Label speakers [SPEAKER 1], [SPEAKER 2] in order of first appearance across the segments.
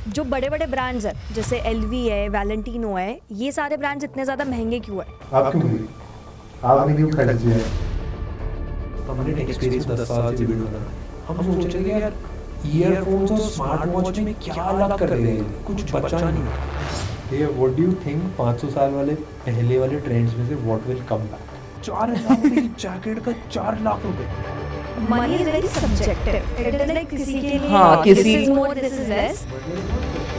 [SPEAKER 1] जो बड़े बड़े ब्रांड्स हैं जैसे एलवी है, वैलेंटिनो है, ये सारे ब्रांड्स इतने ज़्यादा महंगे क्यों है?
[SPEAKER 2] आप क्यों हुई? आपने क्यों खर्च किया?
[SPEAKER 3] हमने टेक स्पेस में 10 साल से बिल्ड करा। हम सोच रहे थे यार ईयरफोन्स और स्मार्ट वॉच में क्या अलग कर रहे हैं, कुछ बचा नहीं।
[SPEAKER 2] ये व्हाट डू यू थिंक 500 साल वाले पहले वाले ट्रेंड्स में से व्हाट विल कम बैक?
[SPEAKER 3] 4,000 रुपए की जैकेट का 4 लाख रुपए।
[SPEAKER 1] Money is very subjective. It is like किसी के लिए
[SPEAKER 4] हाँ,
[SPEAKER 1] दिस
[SPEAKER 4] किसी-
[SPEAKER 1] is more, this is less.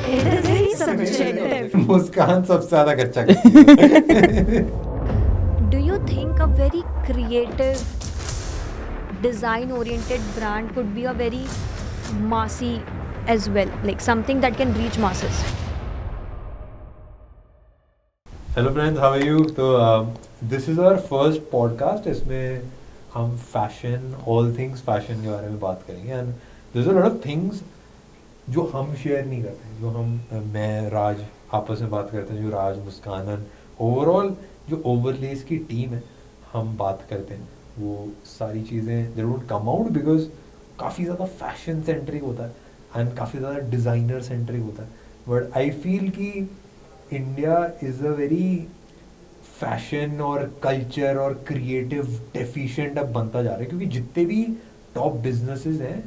[SPEAKER 1] It is very subjective.
[SPEAKER 2] Muskaan सबसे ज्यादा खर्चा करती है।
[SPEAKER 1] Do you think a very creative, design-oriented brand could be a very massy as well, like something that can reach masses?
[SPEAKER 2] Hello friends, how are you? तो this is our first podcast. इसमें हम fashion, all things fashion के बारे में बात करेंगे। And there is a lot of things जो हम शेयर नहीं करते, जो हम मैं राज आपस में बात करते हैं, जो राज, मुस्कान एंड ओवरऑल जो ओवरलेस की टीम है हम बात करते हैं। वो सारी चीज़ें they don't come out because काफ़ी ज़्यादा फैशन सेंट्रिक होता है एंड काफ़ी ज़्यादा डिज़ाइनर सेंट्रिक होता है। बट आई फील कि India is a very fashion और कल्चर और क्रिएटिव डेफिशिएंट अब बनता जा रहा है, क्योंकि जितने भी टॉप बिजनेसेस हैं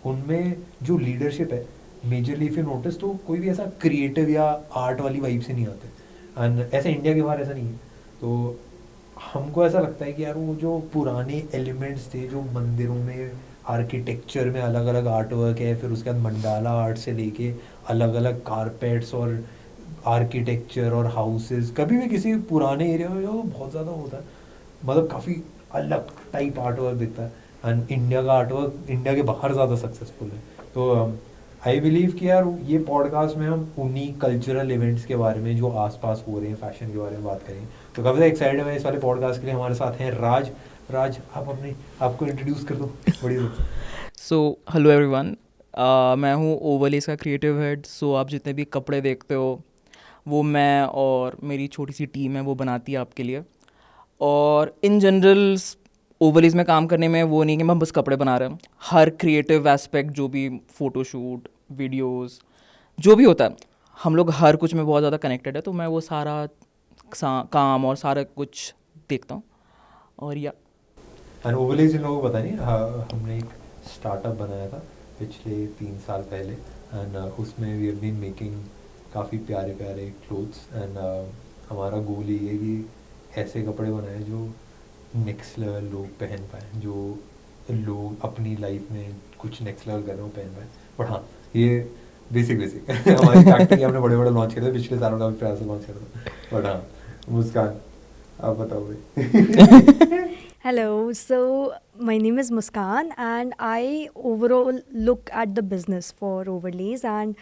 [SPEAKER 2] उनमें जो लीडरशिप है, मेजरली इफ यू नोटिस, तो कोई भी ऐसा क्रिएटिव या आर्ट वाली वाइब से नहीं आते। एंड ऐसा इंडिया के बाहर ऐसा नहीं है। तो हमको ऐसा लगता है कि यार वो जो पुराने एलिमेंट्स थे, जो मंदिरों में आर्किटेक्चर में अलग अलग आर्ट वर्क है, फिर उसके बाद मंडाला आर्ट से लेके अलग अलग कारपेट्स और आर्किटेक्चर और हाउसेस, कभी भी किसी पुराने एरिया में जो बहुत ज़्यादा होता है, मतलब काफ़ी अलग टाइप आर्ट वर्क दिखता है। एंड इंडिया का आर्ट वर्क इंडिया के बाहर ज़्यादा सक्सेसफुल है। तो आई बिलीव कि यार ये पॉडकास्ट में हम उन्हीं कल्चरल इवेंट्स के बारे में जो आसपास हो रहे हैं, फैशन के बारे में बात करेंगे। तो काफ़ी ज़्यादा एक्साइटेड है इस वाले पॉडकास्ट के लिए। हमारे साथ हैं राज। राज, आप आपको इंट्रोड्यूस कर दो बड़ी।
[SPEAKER 4] सो हेलो एवरीवन, मैं हूँ ओवरलेस का क्रिएटिव हेड। सो आप जितने भी कपड़े देखते हो वो मैं और मेरी छोटी सी टीम है वो बनाती है आपके लिए। और इन जनरल ओवरलेस में काम करने में वो नहीं कि हम बस कपड़े बना रहे हैं, हर क्रिएटिव एस्पेक्ट, जो भी फ़ोटोशूट, वीडियोस, जो भी होता है, हम लोग हर कुछ में बहुत ज़्यादा कनेक्टेड है। तो मैं वो सारा काम और सारा कुछ देखता हूँ। और या
[SPEAKER 2] एंड ओवरलेस इन लोगों को पता नहीं, हमने एक स्टार्टअप बनाया था पिछले 3 साल पहले। एंड उसमें वी हैव बीन मेकिंग काफ़ी प्यारे प्यारे क्लोथ्स। एंड हमारा गोल ये है कि ऐसे कपड़े बनाए जो नेक्स्ट लेवल लोग पहन पाएँ, जो लोग अपनी लाइफ में कुछ नेक्स्ट लेवल कर रहे हो पहन पाएँ। बट हाँ, ये बेसिक हमारी फैक्ट्री हमने बड़े बड़े लॉन्च करे थे पिछले सालों का, प्रयास से लॉन्च करता। बट हाँ, मुस्कान आप बताओ भाई।
[SPEAKER 1] Hello, so my name is Muskan and I overall look at the business for Overlays, and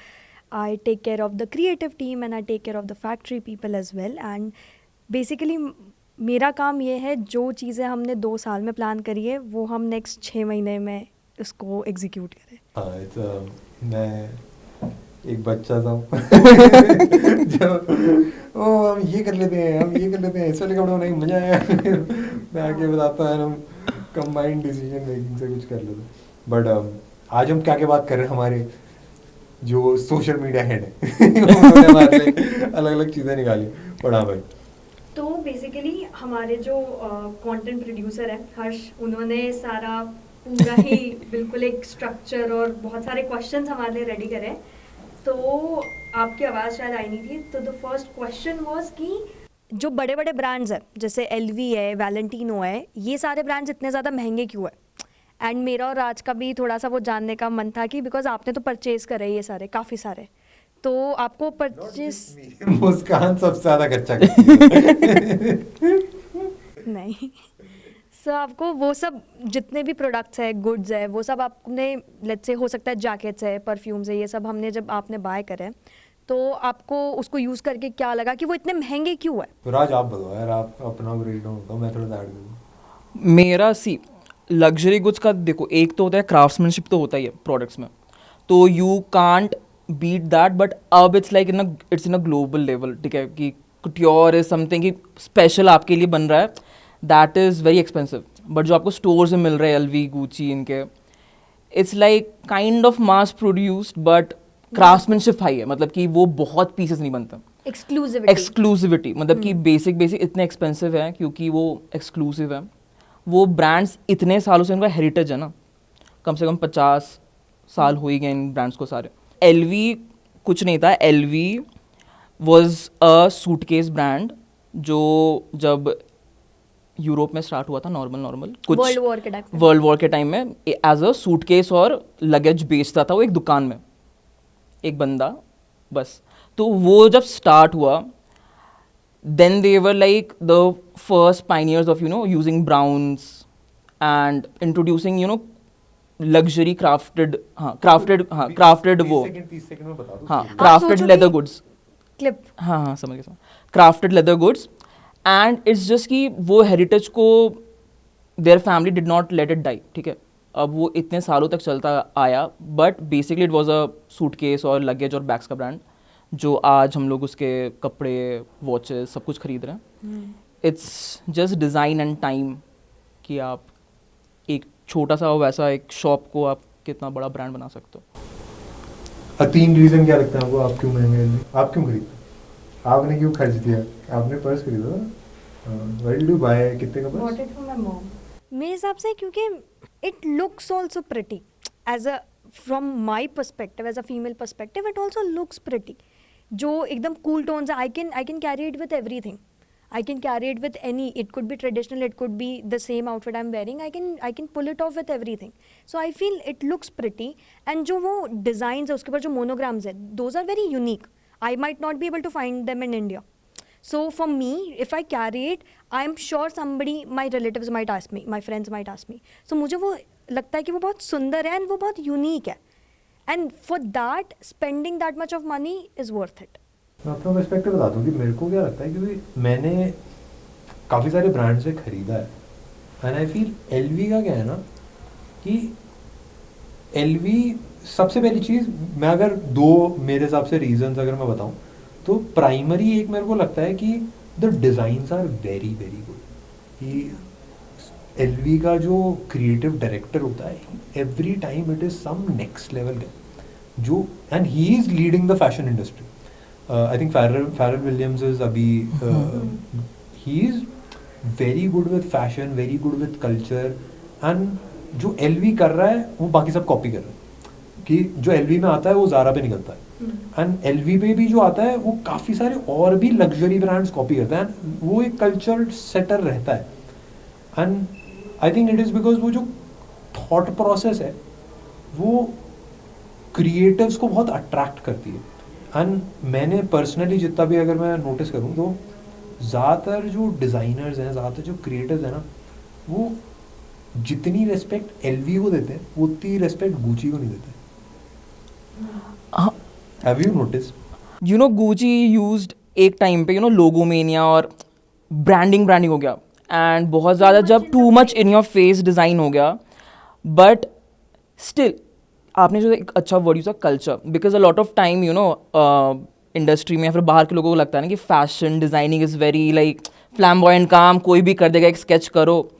[SPEAKER 1] I take care of the creative team and I take care of the factory people as well. And basically मेरा काम ये है, जो चीज़ें हमने 2 साल में plan करी है वो हम नेक्स्ट 6 महीने में उसको एग्जीक्यूट करें।
[SPEAKER 2] हाँ, मैं एक बच्चा था जो हम ये कर लेते हैं, इस वाले कपड़े बनाएंगे, मजा आया। मैं आके बताता है, हम कंबाइंड डिसीजन मेकिंग से कुछ कर लेते हैं। बट आज हम क्या बात कर रहे हैं, हमारे जो सोशल मीडिया हेड है उन्होंने हमारे लिए अलग अलग चीज़ें निकाली। बट हाँ भाई,
[SPEAKER 1] तो बेसिकली हमारे जो कंटेंट प्रोड्यूसर है हर्ष, उन्होंने सारा पूरा ही बिल्कुल एक स्ट्रक्चर और बहुत सारे क्वेश्चंस हमारे लिए रेडी करे। तो आपकी आवाज़ शायद आई नहीं थी। तो द फर्स्ट क्वेश्चन वाज कि जो बड़े बड़े ब्रांड्स हैं जैसे एलवी है, वैलेंटिनो है, ये सारे ब्रांड्स इतने ज़्यादा महंगे क्यों है? एंड मेरा और राज का भी थोड़ा सा वो जानने का मन था कि बिकॉज आपने तो परचेज़ करे ये सारे, काफ़ी सारे, तो आपको परचेज
[SPEAKER 2] मुस्कान सबसे ज़्यादा खर्चा करती है।
[SPEAKER 1] नहीं, सो आपको वो सब जितने भी प्रोडक्ट्स है, गुड्स है, वो सब आपने, लेट्स से हो सकता है जैकेट्स है, परफ्यूम्स है, ये सब हमने जब आपने बाय करे, तो आपको उसको यूज़ करके क्या लगा कि वो इतने महंगे क्यों है?
[SPEAKER 2] तो राज आप बताओ यार, आप अपना ब्रेकडाउन बताओ, मैं थोड़ा ऐड करूँ।
[SPEAKER 4] मेरा लग्जरी गुड्स का देखो, एक तो होता है क्राफ्ट्समैनशिप, तो होता ही है प्रोडक्ट्स में, तो you can't beat that. But अब it's like it's in a global level, ठीक है, कि कुट्योर इज समथिंग कि स्पेशल आपके लिए बन रहा है, that is very expensive. But जो आपको स्टोर से मिल रहा है, एलवी, गुची, इनके, it's like kind of mass produced, but craftsmanship high है, मतलब कि वो बहुत पीसेस नहीं बनते। एक्सक्लूसिविटी मतलब कि बेसिक इतने एक्सपेंसिव है क्योंकि वो एक्सक्लूसिव है। वो ब्रांड्स इतने सालों से उनका हेरिटेज है ना, कम से कम 50 साल हो ही गए इन ब्रांड्स को सारे। LV कुछ नहीं था, LV was a suitcase brand जो जब यूरोप में स्टार्ट हुआ था नॉर्मल कुछ वर्ल्ड वॉर के टाइम में एज अ सूटकेस और लगेज बेचता था वो एक दुकान में, एक बंदा बस। तो वो जब स्टार्ट हुआ then they were like the first pioneers of using browns and introducing luxury crafted वो
[SPEAKER 2] 30 सेकंड में बता दो।
[SPEAKER 4] हाँ crafted leather goods
[SPEAKER 1] क्लिप।
[SPEAKER 4] हाँ समझ गया, crafted leather goods and it's just कि वो heritage को their family did not let it die, ठीक है। अब वो इतने सालों तक चलता आया but basically it was a suitcase और luggage और bags का brand जो आज हम लोग उसके कपड़े, वॉचेस सब कुछ खरीद रहे हैं। It's just design and time कि आप एक छोटा सा वैसा एक शॉप को आप कितना बड़ा ब्रांड बना सकते हो।
[SPEAKER 2] 3 रीज़न क्या लगता है आपको, आप क्यों महंगे, आप क्यों खरीदते, आपने क्यों खर्च दिया, आपने पर्स खरीदा, व्हाई डिड यू बाय, कितने का purse?
[SPEAKER 1] Bought it for my mom. मेरे हिसाब से क्योंकि it looks also pretty as a from my perspective, as a female perspective it also looks pretty. जो एकदम कूल टोन्स है, I can carry it with everything, I can carry it with any, it could be traditional, it could be the same outfit I am wearing, I can pull it off with everything. So I feel it looks pretty and जो वो designs है उसके ऊपर जो monograms है, those are very unique, I might not be able to find them in India. So for me, if I carry it, I'm sure somebody, my relatives might ask me, my friends might ask me. So मुझे वो लगता है कि वो बहुत सुंदर है and वो बहुत यूनिक है, and for that spending that much of money is worth it.
[SPEAKER 2] मैं अपना पर्सपेक्टिव बता दूँ कि मेरे को क्या लगता है, क्योंकि मैंने काफ़ी सारे ब्रांड से ख़रीदा है एंड आई फील LV का क्या है ना कि LV सबसे पहली चीज़, मैं अगर 2 मेरे हिसाब से रीजंस अगर मैं बताऊँ तो प्राइमरी एक मेरे को लगता है कि the designs are very very good. कि LV का जो क्रिएटिव डायरेक्टर होता है, every time it is some next level का जो, and he is leading the fashion industry. I think Pharrell Williams is अभी, he is very good with fashion, very good with culture, and जो LV कर रहा है वो बाकी सब कॉपी कर रहे हैं। कि जो LV में आता है वो ज़ारा पे निकलता है एंड LV पे भी जो आता है वो काफ़ी सारे और भी लग्जरी ब्रांड्स कॉपी करते हैं एंड वो एक कल्चर सेटर रहता है। And I think it is because वो जो थॉट प्रोसेस है वो क्रिएटिव्स को बहुत अट्रैक्ट करती है। एंड मैंने पर्सनली जितना भी अगर मैं नोटिस करूँ तो ज़्यादातर जो डिज़ाइनर्स हैं, ज़्यादातर जो क्रिएटिव्स हैं ना, वो जितनी रेस्पेक्ट LV को देते हैं वो उतनी रेस्पेक्ट गुची को नहीं देते। Have you noticed?
[SPEAKER 4] Gucci used एक टाइम पे लोगोमेनिया और ब्रांडिंग हो गया एंड बहुत ज़्यादा जब too much in your face design हो गया, बट स्टिल आपने जो एक अच्छा word use culture, because a lot of time industry में या फिर बाहर के लोगों को लगता है ना कि fashion designing is very like flamboyant काम, कोई भी कर देगा, एक स्केच करो,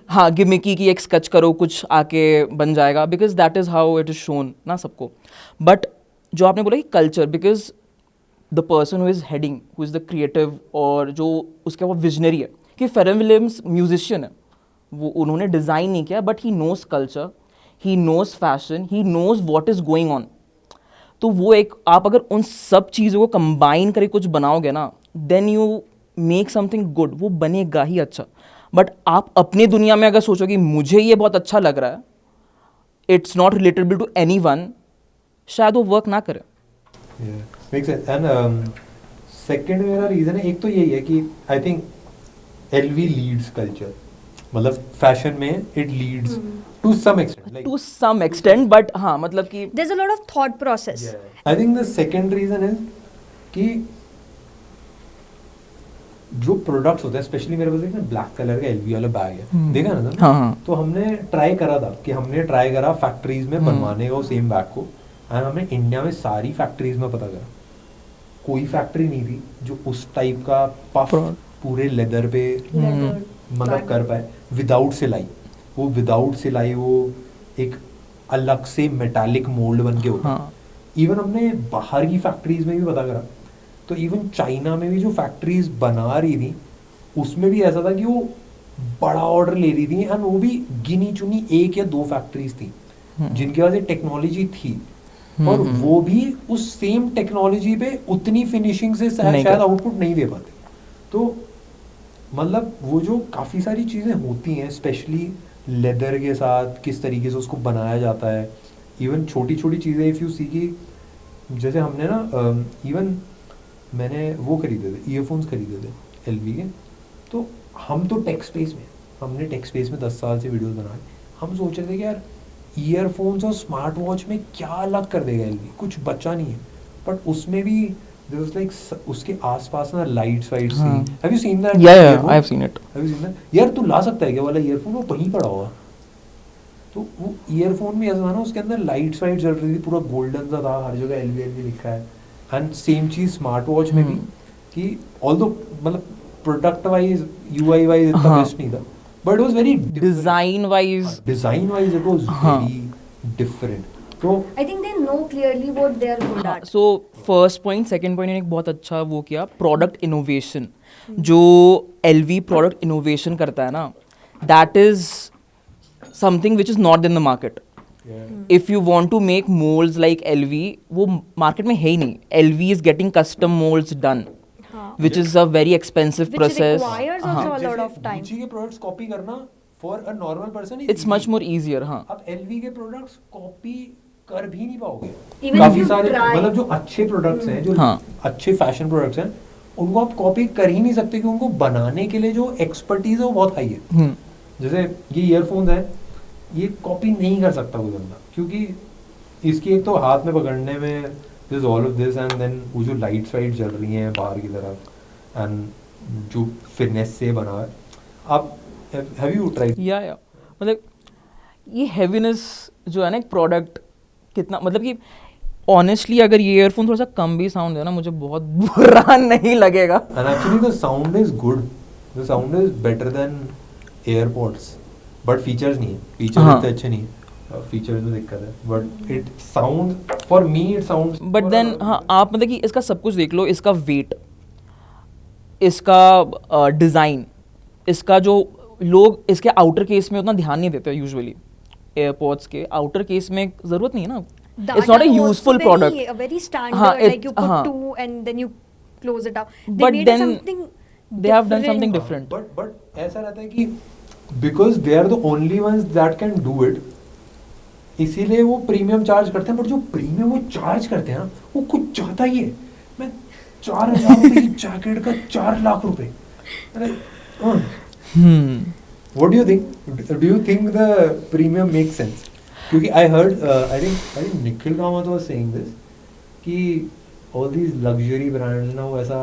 [SPEAKER 4] हाँ गिमिकी की एक स्केच करो, कुछ आके बन जाएगा, because that is how it is shown ना सबको। बट जो आपने बोला कि culture, because the person who is heading, who is the creative और जो उसके वो विजनरी है, कि फेरल विलियम्स म्यूजिशियन है, वो उन्होंने डिज़ाइन नहीं किया but he knows culture, he knows fashion, he knows what is going on. तो वो एक आप अगर उन सब चीज़ों को कंबाइन करके कुछ बनाओगे ना, then you make something good, वो बनेगा ही अच्छा। बट आप अपनी दुनिया में अगर सोचो कि मुझे ये बहुत अच्छा लग रहा है, it's not relatable to anyone, शायद वो वर्क ना करे।
[SPEAKER 2] Makes sense. एंड सेकंड मेरा रीज़न है, एक तो यही है कि I think LV leads culture, मतलब फैशन में it leads to some extent,
[SPEAKER 4] to some extent, but हाँ मतलब कि
[SPEAKER 1] there's a lot of thought process.
[SPEAKER 2] I think the second reason है कि जो प्रोडक्ट्स होते हैं, स्पेशली मेरे पास एक ना ब्लैक कलर का LV वाला बैग है, देखा ना तुमने?
[SPEAKER 4] हाँ।
[SPEAKER 2] तो हमने ट्राई करा था कि हमने ट्राई करा फैक्ट्रीज में बनवाने का वो सेम बैग को, एंड हमने इंडिया में सारी फैक्ट्रीज में पता करा, कोई फैक्ट्री नहीं थी जो उस टाइप का पफ पूरे लेदर पे मतलब कर पाए विदाउट सिलाई। वो विदाउट सिलाई वो एक अलग से मेटालिक मोल्ड बन के होता है। इवन हमने बाहर की फैक्ट्रीज में भी पता करा, तो इवन चाइना में भी जो फैक्ट्रीज बना रही थी उसमें भी ऐसा था कि वो बड़ा ऑर्डर ले रही थी, एंड वो भी गिनी चुनी 1 या 2 फैक्ट्रीज थी जिनके पास ये टेक्नोलॉजी थी, और वो भी उस सेम टेक्नोलॉजी पे उतनी फिनिशिंग से शायद आउटपुट नहीं दे पाते। तो मतलब वो जो काफ़ी सारी चीज़ें होती हैं, स्पेशली लेदर के साथ किस तरीके से उसको बनाया जाता है, इवन छोटी छोटी चीज़ें इफ़ यू सी की, जैसे हमने ना इवन मैंने वो खरीदे थे, ईयरफोन्स खरीदे थे LV के, तो हम तो टेक स्पेस में, हमने टेक स्पेस में 10 साल से वीडियोस बनाए, हम सोच रहे थे कि यार ईयरफोन्स और स्मार्ट वॉच में क्या अलग कर देगा LV, कुछ बचा नहीं है, बट उसमें भी there was like उसके आसपास ना लाइट्स वाइट्स थी। Have you seen that?
[SPEAKER 4] Yeah, I have seen it.
[SPEAKER 2] Have you seen that? यार तू ला सकता है क्या वाला ईयरफोन, वो वहीं पड़ा होगा। तो वो ईयरफोन में ऐसा था ना, उसके अंदर लाइट्स वाइट जल रही थी, पूरा गोल्डन सा था, हर जगह LV लिखा है। एंड सेम चीज स्मार्ट वॉच में भी, कि ऑल्दो मतलब प्रोडक्ट वाइज UI वाइज इतना बेस्ट नहीं था, but it was very
[SPEAKER 4] design wise
[SPEAKER 2] it was very different. तो
[SPEAKER 1] I think they know clearly what they are good at.
[SPEAKER 4] So first point, second point ने एक बहुत अच्छा वो किया, प्रोडक्ट इनोवेशन। जो LV प्रोडक्ट इनोवेशन करता है ना, that is something which is not in the market. If you want to make molds like LV, वो मार्केट में है ही नहीं। LV is getting custom molds done, which is a very expensive
[SPEAKER 1] Which
[SPEAKER 4] process.
[SPEAKER 1] requires also a lot of time.
[SPEAKER 2] Gucci के products copy करना for a normal person
[SPEAKER 4] It's much more easier, हाँ.
[SPEAKER 2] अब LV के products copy कर भी नहीं पाओगे।
[SPEAKER 1] Even
[SPEAKER 2] काफी
[SPEAKER 1] if you
[SPEAKER 2] सारे
[SPEAKER 1] try.
[SPEAKER 2] मतलब जो अच्छे प्रोडक्ट्स हैं, जो
[SPEAKER 4] हाँ.
[SPEAKER 2] अच्छे फैशन प्रोडक्ट्स हैं, उनको आप कॉपी कर ही नहीं सकते, कि उनको बनाने के लिए जो एक्सपर्टीज है वो बहुत हाई है। जैसे ये ईयरफोन्स हैं, ये कॉपी नहीं कर सकता कोई बंदा, क्योंकि इसकी एक तो हाथ में पकड़ने में this all of this, and then वो जो लाइट्स वाइट जल रही हैं बाहर की तरफ, एंड जो फिटनेस से बना है। आप हैव यू ट्राइड?
[SPEAKER 4] या मतलब ये हैवीनेस जो है ना एक प्रोडक्ट, कितना मतलब कि ऑनेस्टली अगर ये ईयरफोन थोड़ा सा कम भी साउंड है ना, मुझे बहुत बुरा नहीं लगेगा।
[SPEAKER 2] And actually the sound is good, the sound is better than AirPods, but features नहीं है, फीचर्स इतने अच्छे नहीं है, फीचर्स में दिक्कत है, but it sound for me it sounds.
[SPEAKER 4] But then हाँ, आप मतलब कि इसका सब कुछ देख लो, इसका वेट, इसका डिज़ाइन, इसका जो लोग इसके आउटर केस में उतना ध्यान नहीं देते यूजुअली। एयरपॉड्स के आउटर केस में ज़रूरत नहीं है ना,
[SPEAKER 1] That
[SPEAKER 4] it's not a
[SPEAKER 1] are also
[SPEAKER 4] useful
[SPEAKER 1] very-
[SPEAKER 4] product.
[SPEAKER 1] A very standard,
[SPEAKER 4] हाँ,
[SPEAKER 1] like you put
[SPEAKER 4] हाँ.
[SPEAKER 1] 2 and then you close it up. They
[SPEAKER 4] But
[SPEAKER 1] made it
[SPEAKER 4] then
[SPEAKER 1] something
[SPEAKER 4] they have done something different.
[SPEAKER 2] But ऐसा रहता है कि because they are the only ones that can do it, इसीलिए वो premium charge करते हैं। But जो premium वो चार्ज करते हैं ना, वो कुछ ज्यादा ही है। मैं 4,000 रुपए की जैकेट का 4 लाख रुपए, अरे what do you think? Do you think the premium make sense? क्योंकि I heard, I think Nikhil Kamath was saying this, कि ऑल दीज लग्जरी ब्रांड्स ना, वो ऐसा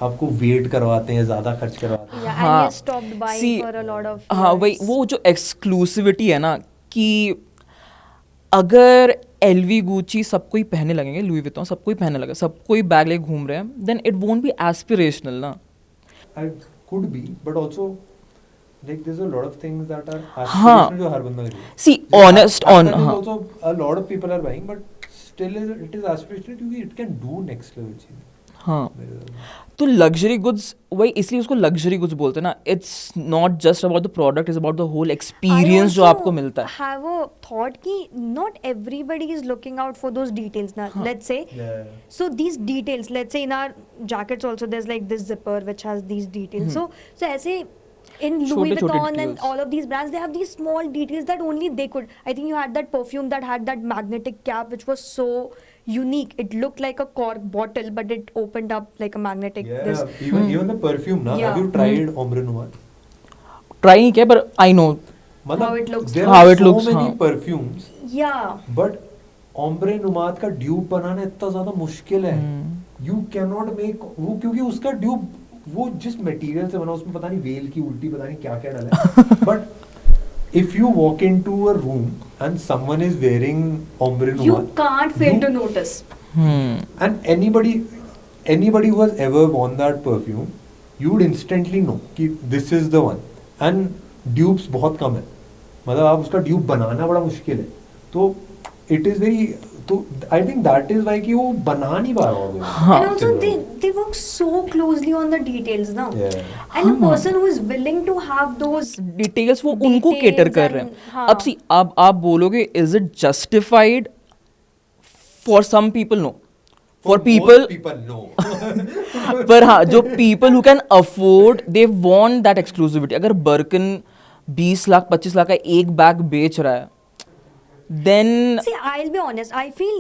[SPEAKER 2] आपको वेट करवाते हैं, ज्यादा खर्च करवाते हैं।
[SPEAKER 1] Yeah,
[SPEAKER 4] हाँ.
[SPEAKER 1] and he stopped buying
[SPEAKER 4] See,
[SPEAKER 1] for a lot of
[SPEAKER 4] हाँ वही,
[SPEAKER 1] years.
[SPEAKER 4] वो जो एक्सक्लूसिविटी है ना, कि अगर LV गुची सब कोई पहनने लगेंगे, लुई विटॉन सब कोई पहनने लगे, सब कोई बैग लेके घूम रहे हैं, then it won't be aspirational ना।
[SPEAKER 2] It could be, but also like there's a lot of things that are
[SPEAKER 4] हाँ.
[SPEAKER 2] aspirational जो हर बंदा करेगा।
[SPEAKER 4] See,
[SPEAKER 2] जैसे
[SPEAKER 4] honest on,
[SPEAKER 2] Apple is
[SPEAKER 4] हाँ.
[SPEAKER 2] also a lot of people are buying, but still it is aspirational क्योंकि it can do next level चीज़ें।
[SPEAKER 4] हाँ,
[SPEAKER 2] मेरे हिसाब से।
[SPEAKER 4] तो लग्जरी गुड्स, वही इसलिए उसको लग्जरी गुड्स बोलते हैं ना। It's not just about the product, is about the whole experience जो आपको मिलता है।
[SPEAKER 1] Have a thought कि not everybody is looking out for those details now. Let's say,
[SPEAKER 2] Yeah.
[SPEAKER 1] so these details, let's say in our jackets also there's like this zipper which has these details. So ऐसे in Louis
[SPEAKER 4] छोटे-छोटे
[SPEAKER 1] Vuitton and
[SPEAKER 4] details.
[SPEAKER 1] all of these brands, they have these small details that only they could. I think you had that perfume that had that magnetic cap which was so unique. It looked like a cork bottle, but it opened up like a magnetic.
[SPEAKER 2] Yeah,
[SPEAKER 1] This.
[SPEAKER 2] even the perfume ना,
[SPEAKER 1] Yeah.
[SPEAKER 2] have you tried Ombre Noir?
[SPEAKER 4] Try नहीं किया, पर I know
[SPEAKER 2] मतलब
[SPEAKER 1] How it looks.
[SPEAKER 2] there
[SPEAKER 4] How
[SPEAKER 2] are
[SPEAKER 4] it
[SPEAKER 2] so
[SPEAKER 4] looks,
[SPEAKER 2] many
[SPEAKER 4] हाँ.
[SPEAKER 2] perfumes,
[SPEAKER 1] Yeah.
[SPEAKER 2] but Ombre Noir का dupe बनाना इतना ज्यादा मुश्किल है। You cannot make वो, क्योंकि उसका ड्यूप वो जिस मटेरियल से बना, उसमें पता नहीं वेल की उल्टी पता नहीं क्या क्या डाला है। But if you walk into a room and someone is wearing Ombre Noir,
[SPEAKER 1] You can't fail
[SPEAKER 2] you-
[SPEAKER 1] to notice.
[SPEAKER 2] and anybody who has ever worn that perfume, you would instantly know कि this is the one. And dupes बहुत कम है, मतलब आप उसका dupe बनाना बड़ा मुश्किल है। तो it is very, तो I think that is why कि वो बना नहीं पा रहा होगा.
[SPEAKER 4] हाँ.
[SPEAKER 1] And also they work so closely on the details now.
[SPEAKER 2] Yeah.
[SPEAKER 1] And a person who is willing to have those
[SPEAKER 4] details वो उनको केटर कर रहे हैं.
[SPEAKER 1] हाँ.
[SPEAKER 4] अब सी आप बोलोगे is it justified for some people? No. For
[SPEAKER 2] Most people no.
[SPEAKER 4] पर हाँ, जो people who can afford they want that exclusivity. अगर बर्कन 20 लाख 25 लाख का एक बैग बेच रहा है, then
[SPEAKER 1] See, I'll be honest. I feel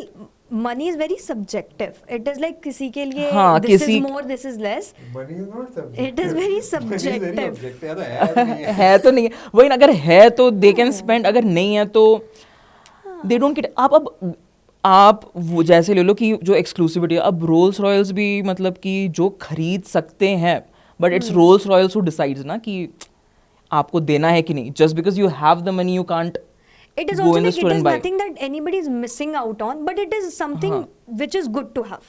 [SPEAKER 1] money is very subjective. It is like किसी के लिए
[SPEAKER 4] हाँ,
[SPEAKER 1] this
[SPEAKER 4] किसी-
[SPEAKER 1] is more, this is less.
[SPEAKER 2] Money is not subjective.
[SPEAKER 1] It is very
[SPEAKER 2] Money is very
[SPEAKER 1] subjective.
[SPEAKER 2] subjective. या तो है नहीं है.
[SPEAKER 4] है तो नहीं है वही ना. अगर है तो दे कैन स्पेंड, अगर नहीं है तो दे डोंट गेट. आप वो जैसे ले लो कि जो एक्सक्लूसिविटी है, अब रोल्स रॉयल्स भी मतलब कि जो खरीद सकते हैं, but it's Rolls Royals who decides ना कि आपको देना है कि नहीं. Just because you have the money you can't
[SPEAKER 1] It is
[SPEAKER 4] go
[SPEAKER 1] also
[SPEAKER 4] in the
[SPEAKER 1] like
[SPEAKER 4] store
[SPEAKER 1] it is
[SPEAKER 4] and buy.
[SPEAKER 1] nothing that anybody is missing out on, but it is something which is good to have.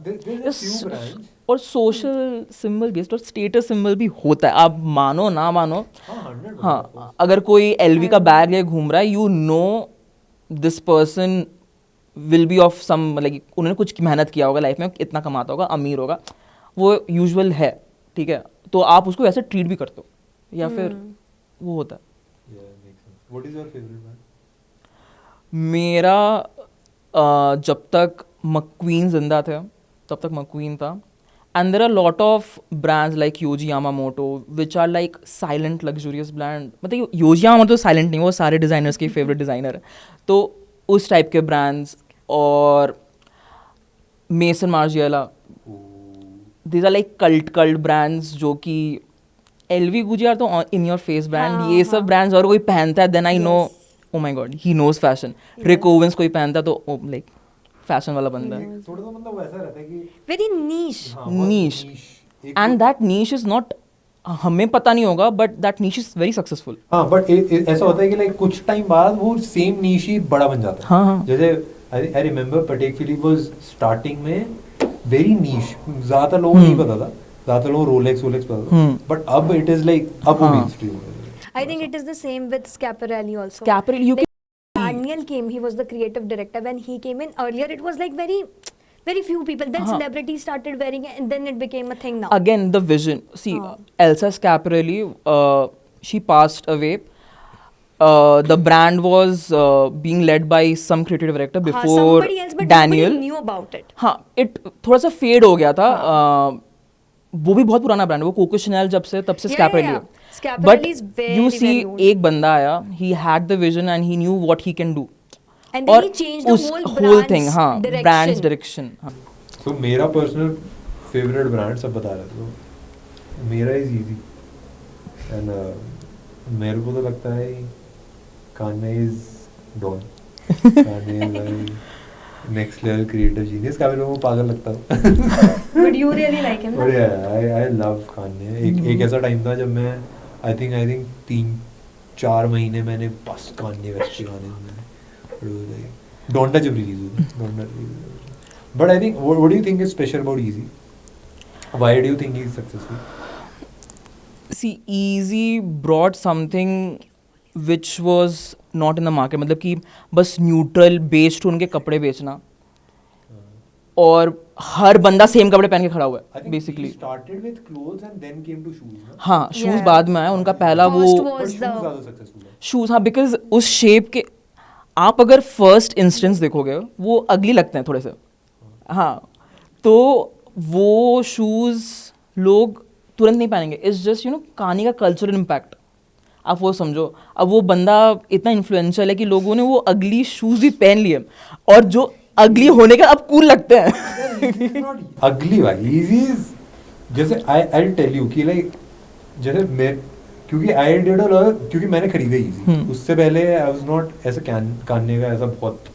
[SPEAKER 2] There's a few brands.
[SPEAKER 4] और social symbol based और status symbol भी होता है. आप मानो ना मानो,
[SPEAKER 2] हाँ 100%.
[SPEAKER 4] हाँ, अगर कोई एलवी का बैग ले घूम रहा है, you know this person will be of some, मतलब उन्होंने कुछ मेहनत किया होगा लाइफ में, इतना कमाता होगा, अमीर होगा, वो यूजुअल है. ठीक है, तो आप उसको ऐसे ट्रीट भी करते हो, या फिर वो होता है.
[SPEAKER 2] Yeah, makes sense. What is your favorite brand?
[SPEAKER 4] मेरा जब तक मक्वीन जिंदा थे तब तक मक्वीन था. And there are lot of brands like Yohji Yamamoto which are like silent luxurious brand. मतलब योजी यामामोटो साइलेंट नहीं, वो सारे डिज़ाइनर्स के फेवरेट डिज़ाइनर है. तो उस टाइप के ब्रांड्स, और Maison Margiela, these are like cult brands जो कि एलवी गुजी आर तो इन योर फेस ब्रांड.
[SPEAKER 1] हाँ,
[SPEAKER 4] ये सब
[SPEAKER 1] हाँ.
[SPEAKER 4] ब्रांड्स और कोई पहनता है, then I know oh my god he knows fashion. Rick Owens कोई पहनता है तो लाइक फैशन वाला बंदा है.
[SPEAKER 2] थोड़ा सा मतलब वैसा रहता है कि
[SPEAKER 1] Very niche.
[SPEAKER 2] हाँ, बहुत
[SPEAKER 4] Niche.
[SPEAKER 2] एक
[SPEAKER 4] and that niche is not, हमें पता नहीं होगा, but that niche is very successful.
[SPEAKER 2] हाँ बट ऐसा होता है कि लाइक कुछ टाइम बाद वो सेम नीश ही बड़ा बन जाता है.
[SPEAKER 4] हाँ, हाँ.
[SPEAKER 2] जैसे I remember Patek Philippe was starting में वेरी नीश, ज्यादा लोगों को नहीं पता था, ज्यादा लोगों को रोलेक्स पता था, बट अब इट इज लाइक अब वो
[SPEAKER 4] हाँ.
[SPEAKER 2] मेनस्ट्रीम है.
[SPEAKER 1] I think it is the same with Schiaparelli also.
[SPEAKER 4] Schiaparelli, you
[SPEAKER 1] Like, Daniel came, he was the creative director. When he came in earlier, it was like very few people. Then
[SPEAKER 4] हाँ.
[SPEAKER 1] celebrities started wearing it, and then it became a thing now.
[SPEAKER 4] again the vision. See,
[SPEAKER 1] हाँ.
[SPEAKER 4] Elsa Schiaparelli, she passed away. The brand was being led by some creative director
[SPEAKER 1] हाँ,
[SPEAKER 4] before
[SPEAKER 1] somebody else, but
[SPEAKER 4] Daniel.
[SPEAKER 1] nobody knew about it.
[SPEAKER 4] हाँ, it थोड़ा सा fade हो गया था. वो भी बहुत पुराना ब्रांड है, वो कोको शैनल जब से तब से
[SPEAKER 1] Yeah,
[SPEAKER 4] Schiaparelli
[SPEAKER 1] yeah,
[SPEAKER 4] है.
[SPEAKER 1] yeah. Schiaparelli is very,
[SPEAKER 4] you see,
[SPEAKER 1] very old.
[SPEAKER 4] एक बंदा आया, he had the vision and he knew what he can do.
[SPEAKER 1] And then
[SPEAKER 4] और
[SPEAKER 1] he changed the
[SPEAKER 4] उस
[SPEAKER 1] whole
[SPEAKER 4] whole thing,
[SPEAKER 1] brand's
[SPEAKER 4] हाँ,
[SPEAKER 1] direction.
[SPEAKER 4] brand's direction. हाँ.
[SPEAKER 2] तो मेरा personal favourite brand सब बता रहे थे, तो मेरा इज इजी एंड मेरे को तो लगता है Kanye is don. Kanye is like next level creative genius. काफी लोगों को पागल लगता है.
[SPEAKER 1] But you really like him,
[SPEAKER 2] But
[SPEAKER 1] ना?
[SPEAKER 2] yeah, I love Kanye. एक ऐसा टाइम था जब मैं I think 3-4 महीने मैंने बस Kanye West के गाने सुने. Donda जब रिलीज हुई, But I think what do you think is special about Easy? Why do you think he's successful?
[SPEAKER 4] See, Easy brought something which was not in the market. मतलब कि बस neutral based उनके कपड़े बेचना, और हर बंदा सेम कपड़े पहन के खड़ा हुआ
[SPEAKER 2] I
[SPEAKER 4] है
[SPEAKER 2] think
[SPEAKER 4] basically.
[SPEAKER 2] he started with clothes and then came to shoes. ना?
[SPEAKER 4] हाँ, शूज
[SPEAKER 1] Yeah.
[SPEAKER 4] बाद में आया उनका पहला
[SPEAKER 1] First
[SPEAKER 4] वो
[SPEAKER 1] was
[SPEAKER 2] But shoes
[SPEAKER 1] the-
[SPEAKER 2] ज़्यादा successful है.
[SPEAKER 4] शूज. हाँ, बिकॉज उस शेप के आप अगर फर्स्ट इंस्टेंस देखोगे वो अगली लगते हैं थोड़े से. हाँ, तो वो शूज लोग तुरंत नहीं पहनेंगे. इट्स जस्ट कहानी का कल्चरल इम्पैक्ट, आप वो समझो. अब वो बंदा इतना इन्फ्लुएंशियल है कि लोगों ने वो अगली शूज भी पहन लिए, और जो अगली होने का अब कूल लगते हैं.
[SPEAKER 2] Easy is not ugly भाई. Easy is जैसे I'll tell you कि like जैसे मैं, क्योंकि I did a lot, क्योंकि मैंने खरीदे Easy. उससे पहले I was not ऐसा कान्ये का ऐसा बहुत.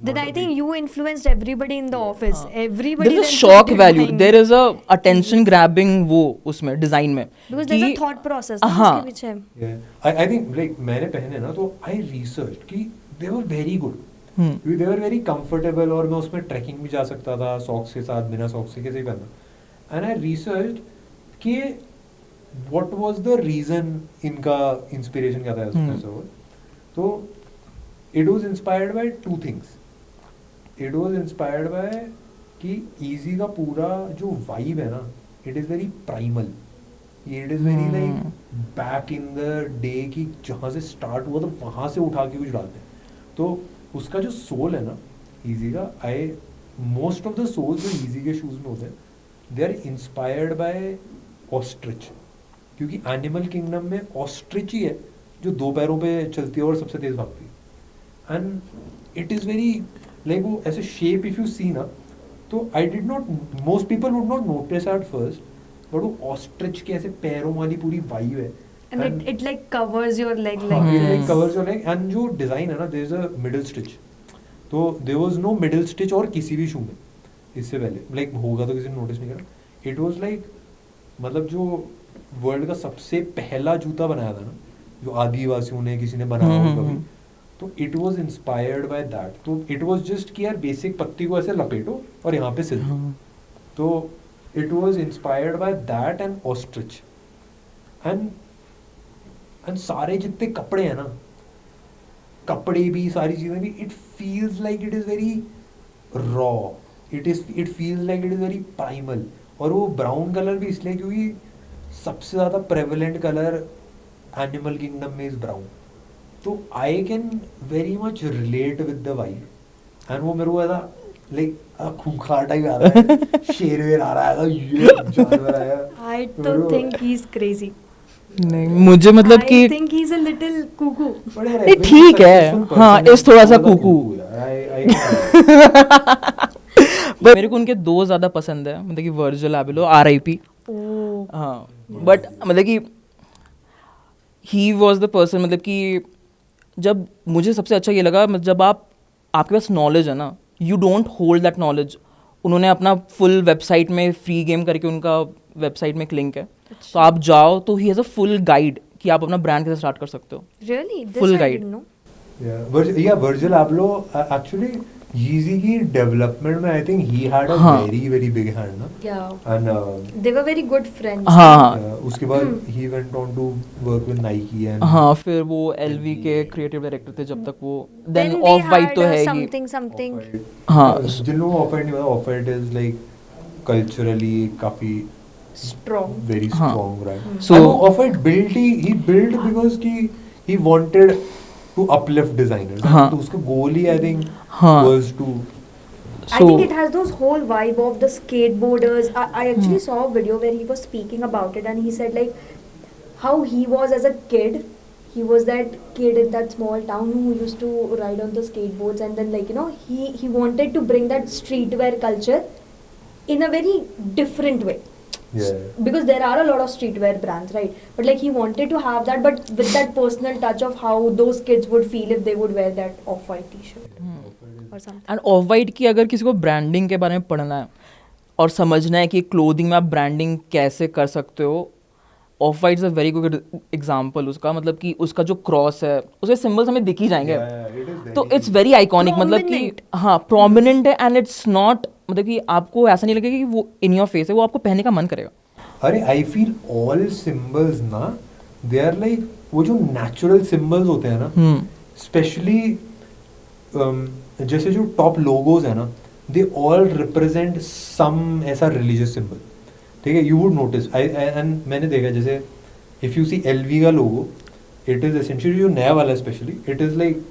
[SPEAKER 1] Then I think you influenced everybody in the office. Everybody.
[SPEAKER 4] There is a
[SPEAKER 1] then
[SPEAKER 4] shock
[SPEAKER 1] started
[SPEAKER 4] value,
[SPEAKER 1] buying.
[SPEAKER 4] There is a attention grabbing वो उसमें डिजाइन में.
[SPEAKER 1] Because there's a
[SPEAKER 4] कि-
[SPEAKER 1] thought process ना
[SPEAKER 4] हाँ.
[SPEAKER 1] उसके पीछे.
[SPEAKER 2] Yeah. I think like मैंने पहने ना तो I researched कि they were very good. क्योंकि they were very comfortable और मैं उसमें ट्रैकिंग भी जा सकता था सॉक्स के साथ, बिना सॉक्स के कैसे भी पहनना. And I researched कि what was the reason इनका इंस्पिरेशन क्या था ऐसा हो. तो it was inspired by two things. It was inspired by कि easy का पूरा जो vibe है ना, it is very primal. It is very like back in the day कि जहाँ से start हुआ तो वहाँ से उठा के कुछ डालते हैं. तो उसका जो soul है ना easy का, most of the souls जो easy के shoes में होते हैं, they are inspired by ostrich. क्योंकि एनिमल किंगडम में ऑस्ट्रिच ही है जो दो पैरों पे चलती है और सबसे तेज भागती है. And it is very like वो ऐसे शेप इफ यू सी ना, तो I did not, most people would not notice at first, but वो ऑस्ट्रिच के ऐसे पैरों वाली पूरी वाइब है.
[SPEAKER 1] And it like covers your leg
[SPEAKER 2] हाँ,
[SPEAKER 1] like
[SPEAKER 2] it like
[SPEAKER 1] this.
[SPEAKER 2] covers your leg. And जो डिज़ाइन है ना, there is a middle stitch. तो there was no middle stitch और किसी भी शू में इससे पहले, लाइक होगा तो किसी ने नोटिस नहीं करा. इट वाज लाइक मतलब जो वर्ल्ड का सबसे पहला जूता बनाया था ना, जो आदिवासियों ने किसी ने बनाया हो कभी, तो it was inspired by that. तो इट वाज जस्ट कि यार बेसिक पत्ती को ऐसे लपेटो और यहाँ पे सिल दो. तो it was inspired by that and ostrich. And सारे जितने कपड़े हैं ना, कपड़े भी सारी चीज़ें भी, it feels like it is very raw. It feels like it is very primal. और वो ब्राउन कलर भी इसलिए क्योंकि सबसे ज़्यादा प्रेवलेंट कलर एनिमल किंगडम में इज़ ब्राउन. तो I can very much relate with the vibe. And वो मेरे को ऐसा लाइक खूंखार टाइप आ रहा है, शेर वेर आ रहा है, ये जानवर आया.
[SPEAKER 1] I don't think he's crazy.
[SPEAKER 4] नहीं, मुझे मतलब
[SPEAKER 1] I
[SPEAKER 4] कि
[SPEAKER 1] think he's a little cuckoo.
[SPEAKER 4] नहीं, ठीक है, हाँ, इस थोड़ा सा कुकू. पर मेरे को उनके दो ज़्यादा पसंद है, मतलब कि वर्जिल एबलो RIP.
[SPEAKER 1] Oh.
[SPEAKER 4] हाँ, बट मतलब कि ही वॉज द पर्सन, मतलब कि जब मुझे सबसे अच्छा ये लगा, जब आपके पास नॉलेज है ना, you don't hold that knowledge. उन्होंने अपना फुल वेबसाइट में फ्री गेम करके, उनका वेबसाइट में एक लिंक है, तो आप जाओ तो he has a full guide कि आप अपना ब्रांड कैसे स्टार्ट कर सकते हो.
[SPEAKER 1] Really? This
[SPEAKER 4] Full
[SPEAKER 1] I
[SPEAKER 4] guide.
[SPEAKER 1] didn't know.
[SPEAKER 2] Virgil Abloh actually Yeezy की डेवलपमेंट में I think he had a
[SPEAKER 4] हाँ.
[SPEAKER 2] वेरी वेरी बिग हैंड ना.
[SPEAKER 1] Yeah.
[SPEAKER 2] And
[SPEAKER 1] They were very good friends.
[SPEAKER 4] हाँ,
[SPEAKER 2] उसके बाद ही went on to work with Nike and
[SPEAKER 4] हाँ, फिर वो LV के क्रिएटिव डायरेक्टर थे जब तक वो. Then
[SPEAKER 1] Then they
[SPEAKER 4] off white तो
[SPEAKER 1] had,
[SPEAKER 4] है ही.
[SPEAKER 1] something.
[SPEAKER 4] हाँ.
[SPEAKER 2] जिन्हों ऑफ वाइट नहीं पता, of white is like culturally काफी
[SPEAKER 1] Strong.
[SPEAKER 2] very
[SPEAKER 4] हाँ.
[SPEAKER 2] strong brand.
[SPEAKER 4] So-
[SPEAKER 2] So Off-White he built because he wanted to uplift designers.
[SPEAKER 4] हाँ.
[SPEAKER 2] तो उसका goal ही I think
[SPEAKER 4] हाँ.
[SPEAKER 2] was to
[SPEAKER 1] I think it has those whole vibe of the skateboarders. I actually saw a video where he was speaking about it, and he said like how he was as a kid. He was that kid in that small town who used to ride on the skateboards, and then like he wanted to bring that streetwear culture in a very different way.
[SPEAKER 2] yeah.
[SPEAKER 1] Because there are a lot of streetwear brands, right? But like he wanted to have that, but with that personal touch of how those kids would feel if they would wear that off-white T-shirt or something.
[SPEAKER 4] End of white की अगर किसी को branding के बारे में पढ़ना है और समझना है कि क्लोथिंग में आप ब्रांडिंग कैसे कर सकते हो, of white is a very good example उसका. मतलब कि उसका जो क्रॉस है, उसके सिम्बल्स हमें दिख ही जाएंगे.
[SPEAKER 2] Yeah, it is very
[SPEAKER 4] तो इट्स वेरी आइकॉनिक, मतलब कि
[SPEAKER 1] Prominent.
[SPEAKER 4] हाँ, प्रोमिनेंट है. एंड इट्स नॉट, मतलब कि आपको ऐसा नहीं लगेगा कि वो इन योर फेस है, वो आपको पहनने का मन करेगा.
[SPEAKER 2] अरे आई फील ऑल सिंबल्स ना, दे आर लाइक वो जो नेचुरल सिंबल्स होते हैं ना, स्पेशली जैसे जो टॉप लोगोज है ना, दे ऑल रिप्रेजेंट सम ऐसा रिलीजियस सिंबल. ठीक है, यू वुड नोटिस. एंड मैंने देखा जैसे इफ यू सी LV का लोगो, इट इज एसेंशियली जो नया वाला specially, it is like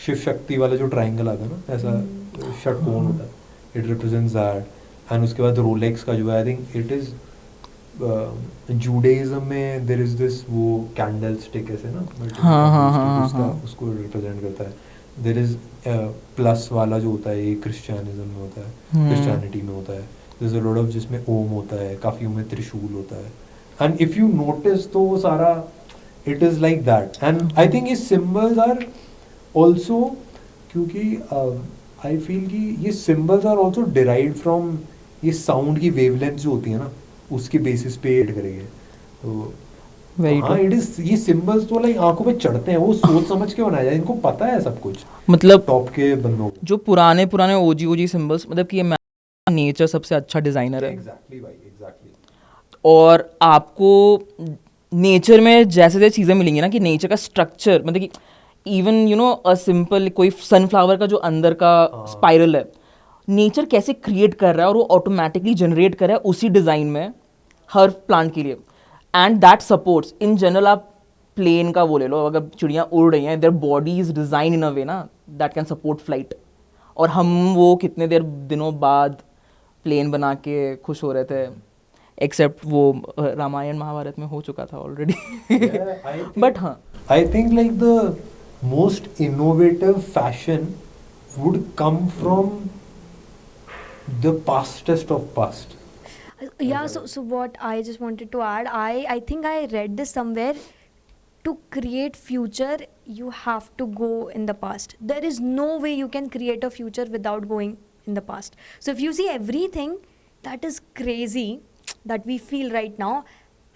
[SPEAKER 2] Shiv Shakti वाला जो ट्रायंगल आता है ना, ऐसा षटकोण होता है, इट रिप्रेजेंट्स दैट. एंड उसके बाद रोलेक्स का जो है, आई थिंक इट इज जूडाइज्म में देयर इज दिस वो कैंडल स्टिक ऐसे ना,
[SPEAKER 4] हाँ,
[SPEAKER 2] उसका उसको रिप्रेजेंट करता है. देयर इज प्लस वाला जो होता है, ये क्रिश्चियनिज्म में होता है, क्रिश्चियनिटी में होता है. There is a lot of जिसमें ओम होता है, काफी में त्रिशूल होता है. एंड इफ यू नोटिस तो वो सारा it is like that. And I think ये सिंबल्स आर ऑल्सो, क्योंकि आई फील कि ये symbols are also derived from ये साउंड की वेवलेंथ जो होती है ना, उसके बेसिस पे एड करेंगे. तो
[SPEAKER 4] वेरी
[SPEAKER 2] हाँ, इट इज, ये सिंबल्स तो लाइक आंखों पे चढ़ते हैं, वो सोच समझ के बनाया जाए, इनको पता है सब कुछ
[SPEAKER 4] मतलब
[SPEAKER 2] टॉप के बंदों को.
[SPEAKER 4] जो पुराने OG सिंबल्स, मतलब कि नेचर सबसे अच्छा डिज़ाइनर है.
[SPEAKER 2] एग्जैक्टली भाई, एग्जैक्टली.
[SPEAKER 4] और आपको नेचर में जैसे जैसे चीज़ें मिलेंगी ना, कि नेचर का स्ट्रक्चर, मतलब कि even you know a simple कोई सनफ्लावर का जो अंदर का स्पाइरल है, नेचर कैसे क्रिएट कर रहा है और वो ऑटोमेटिकली जनरेट कर रहा है उसी डिज़ाइन में हर प्लांट के लिए, and that supports in general. आप प्लेन का वो ले लो, अगर चिड़ियाँ उड़ रही हैं, their body is design in अ वे ना दैट कैन सपोर्ट फ्लाइट, और हम वो कितने दिनों बाद प्लेन बना के खुश हो रहे थे, एक्सेप्ट वो रामायण महाभारत में हो चुका था ऑलरेडी। बट हाँ,
[SPEAKER 2] I think like the most innovative fashion would come from the pastest of past.
[SPEAKER 1] Yeah, so what I just wanted to add, I think I read this somewhere. To create future, you have to go in the past. There is no way you can create a future without going in the past. So if you see everything that is crazy that we feel right now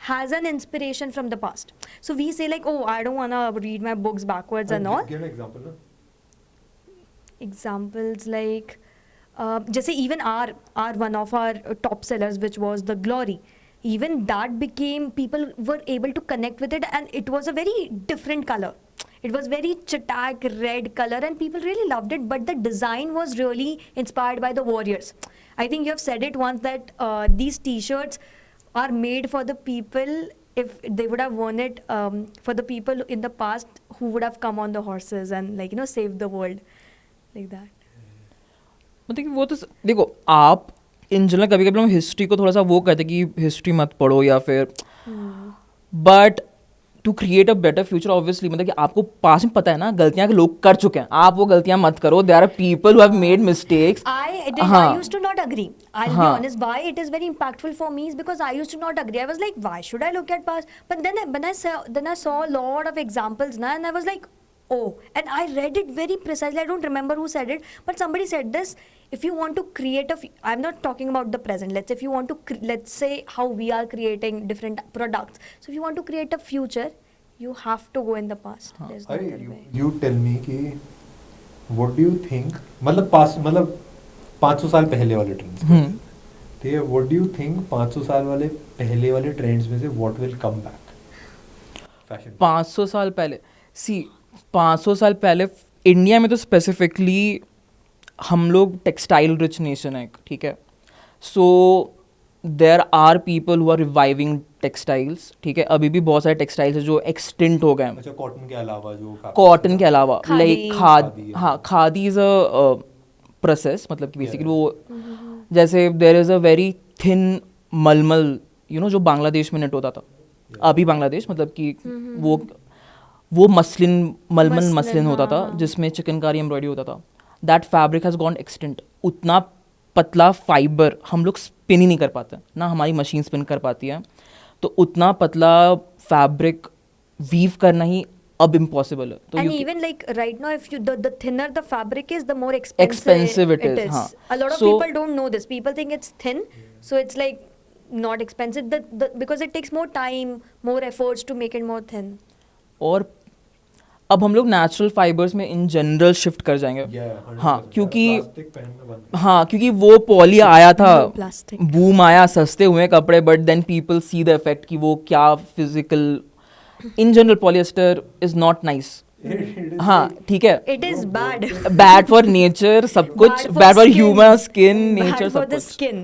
[SPEAKER 1] has an inspiration from the past. So we say like, oh, I don't want to read my books backwards and all.
[SPEAKER 2] Give an example, no?
[SPEAKER 1] Examples like जैसे even our one of our top sellers, which was the Glory, even that became, people were able to connect with it, and it was a very different color. It was very chatak red color and people really loved it, but the design was really inspired by the warriors. I think you have said it once that these t-shirts are made for the people, if they would have worn it, for the people in the past who would have come on the horses and like, you know, saved the world like that.
[SPEAKER 4] मतलब कि वो तो देखो, आप in general कभी कभी हम history को थोड़ा सा वो कहते हैं कि हिस्ट्री मत पढ़ो या फिर, but to create a better future obviously मतलब कि आपको पास में पता है ना गलतियां के लोग कर चुके हैं, आप वो गलतियां मत करो. There are people who have made mistakes.
[SPEAKER 1] I used to not agree. I'll be honest. Why it is very impactful for me is because I used to not agree. I was like, why should I look at past? But then I saw a lot of examples now, and I was like, oh, and I read it very precisely. I don't remember who said it, but somebody said this. If you want to create I'm not talking about the present. Let's say if you want to, let's say how we are creating different products. So if you want to create a future, you have to go in the past. There's no other way.
[SPEAKER 2] You tell me कि what do you think, मतलब past मतलब 500 साल पहले वाले trends, ठीक है, what do you think 500 साल वाले पहले वाले ट्रेंड्स में से what will come back? Fashion.
[SPEAKER 4] 500 साल पहले, सी 500 साल पहले इंडिया में तो स्पेसिफिकली हम लोग टेक्सटाइल रिच नेशन है, ठीक है. So there are people who are reviving textiles, ठीक है. अभी भी बहुत सारे टेक्सटाइल्स है जो एक्सटिंक्ट हो गए हैं.
[SPEAKER 2] अच्छा, कॉटन के अलावा जो
[SPEAKER 4] कॉटन के अलावा लाइक
[SPEAKER 2] खादी,
[SPEAKER 4] हाँ, खादी इज़ अ प्रोसेस, मतलब कि बेसिकली वो जैसे there is a very thin मलमल, यू नो, जो बांग्लादेश में नेट होता था. अभी बांग्लादेश मतलब कि वो मसलिन होता था जिसमें चिकनकारी एम्ब्रॉयडरी होता था. That fabric has gone extent. उतना पतला फाइबर हम लोग स्पिन ही नहीं कर पाते ना, हमारी मशीन स्पिन कर पाती है. तो उतना पतला फैब्रिक वीव करना ही अब इम्पॉसिबल है. तो
[SPEAKER 1] and even like right now, if you the thinner the fabric is, the more expensive
[SPEAKER 4] it is. हाँ.
[SPEAKER 1] A lot of people don't know this. People think it's thin, so it's like not expensive. Because it takes more time, more efforts to make it more thin.
[SPEAKER 4] और अब हम लोग natural fibres में in general shift कर जाएंगे. हाँ, क्योंकि वो पॉली आया था, बूम आया, सस्ते हुए कपड़े, but then people see the effect कि वो क्या physical. In general polyester is not nice. हाँ, ठीक है,
[SPEAKER 1] It is
[SPEAKER 4] bad for nature, सब कुछ bad for human skin, nature, सब कुछ.
[SPEAKER 1] Skin.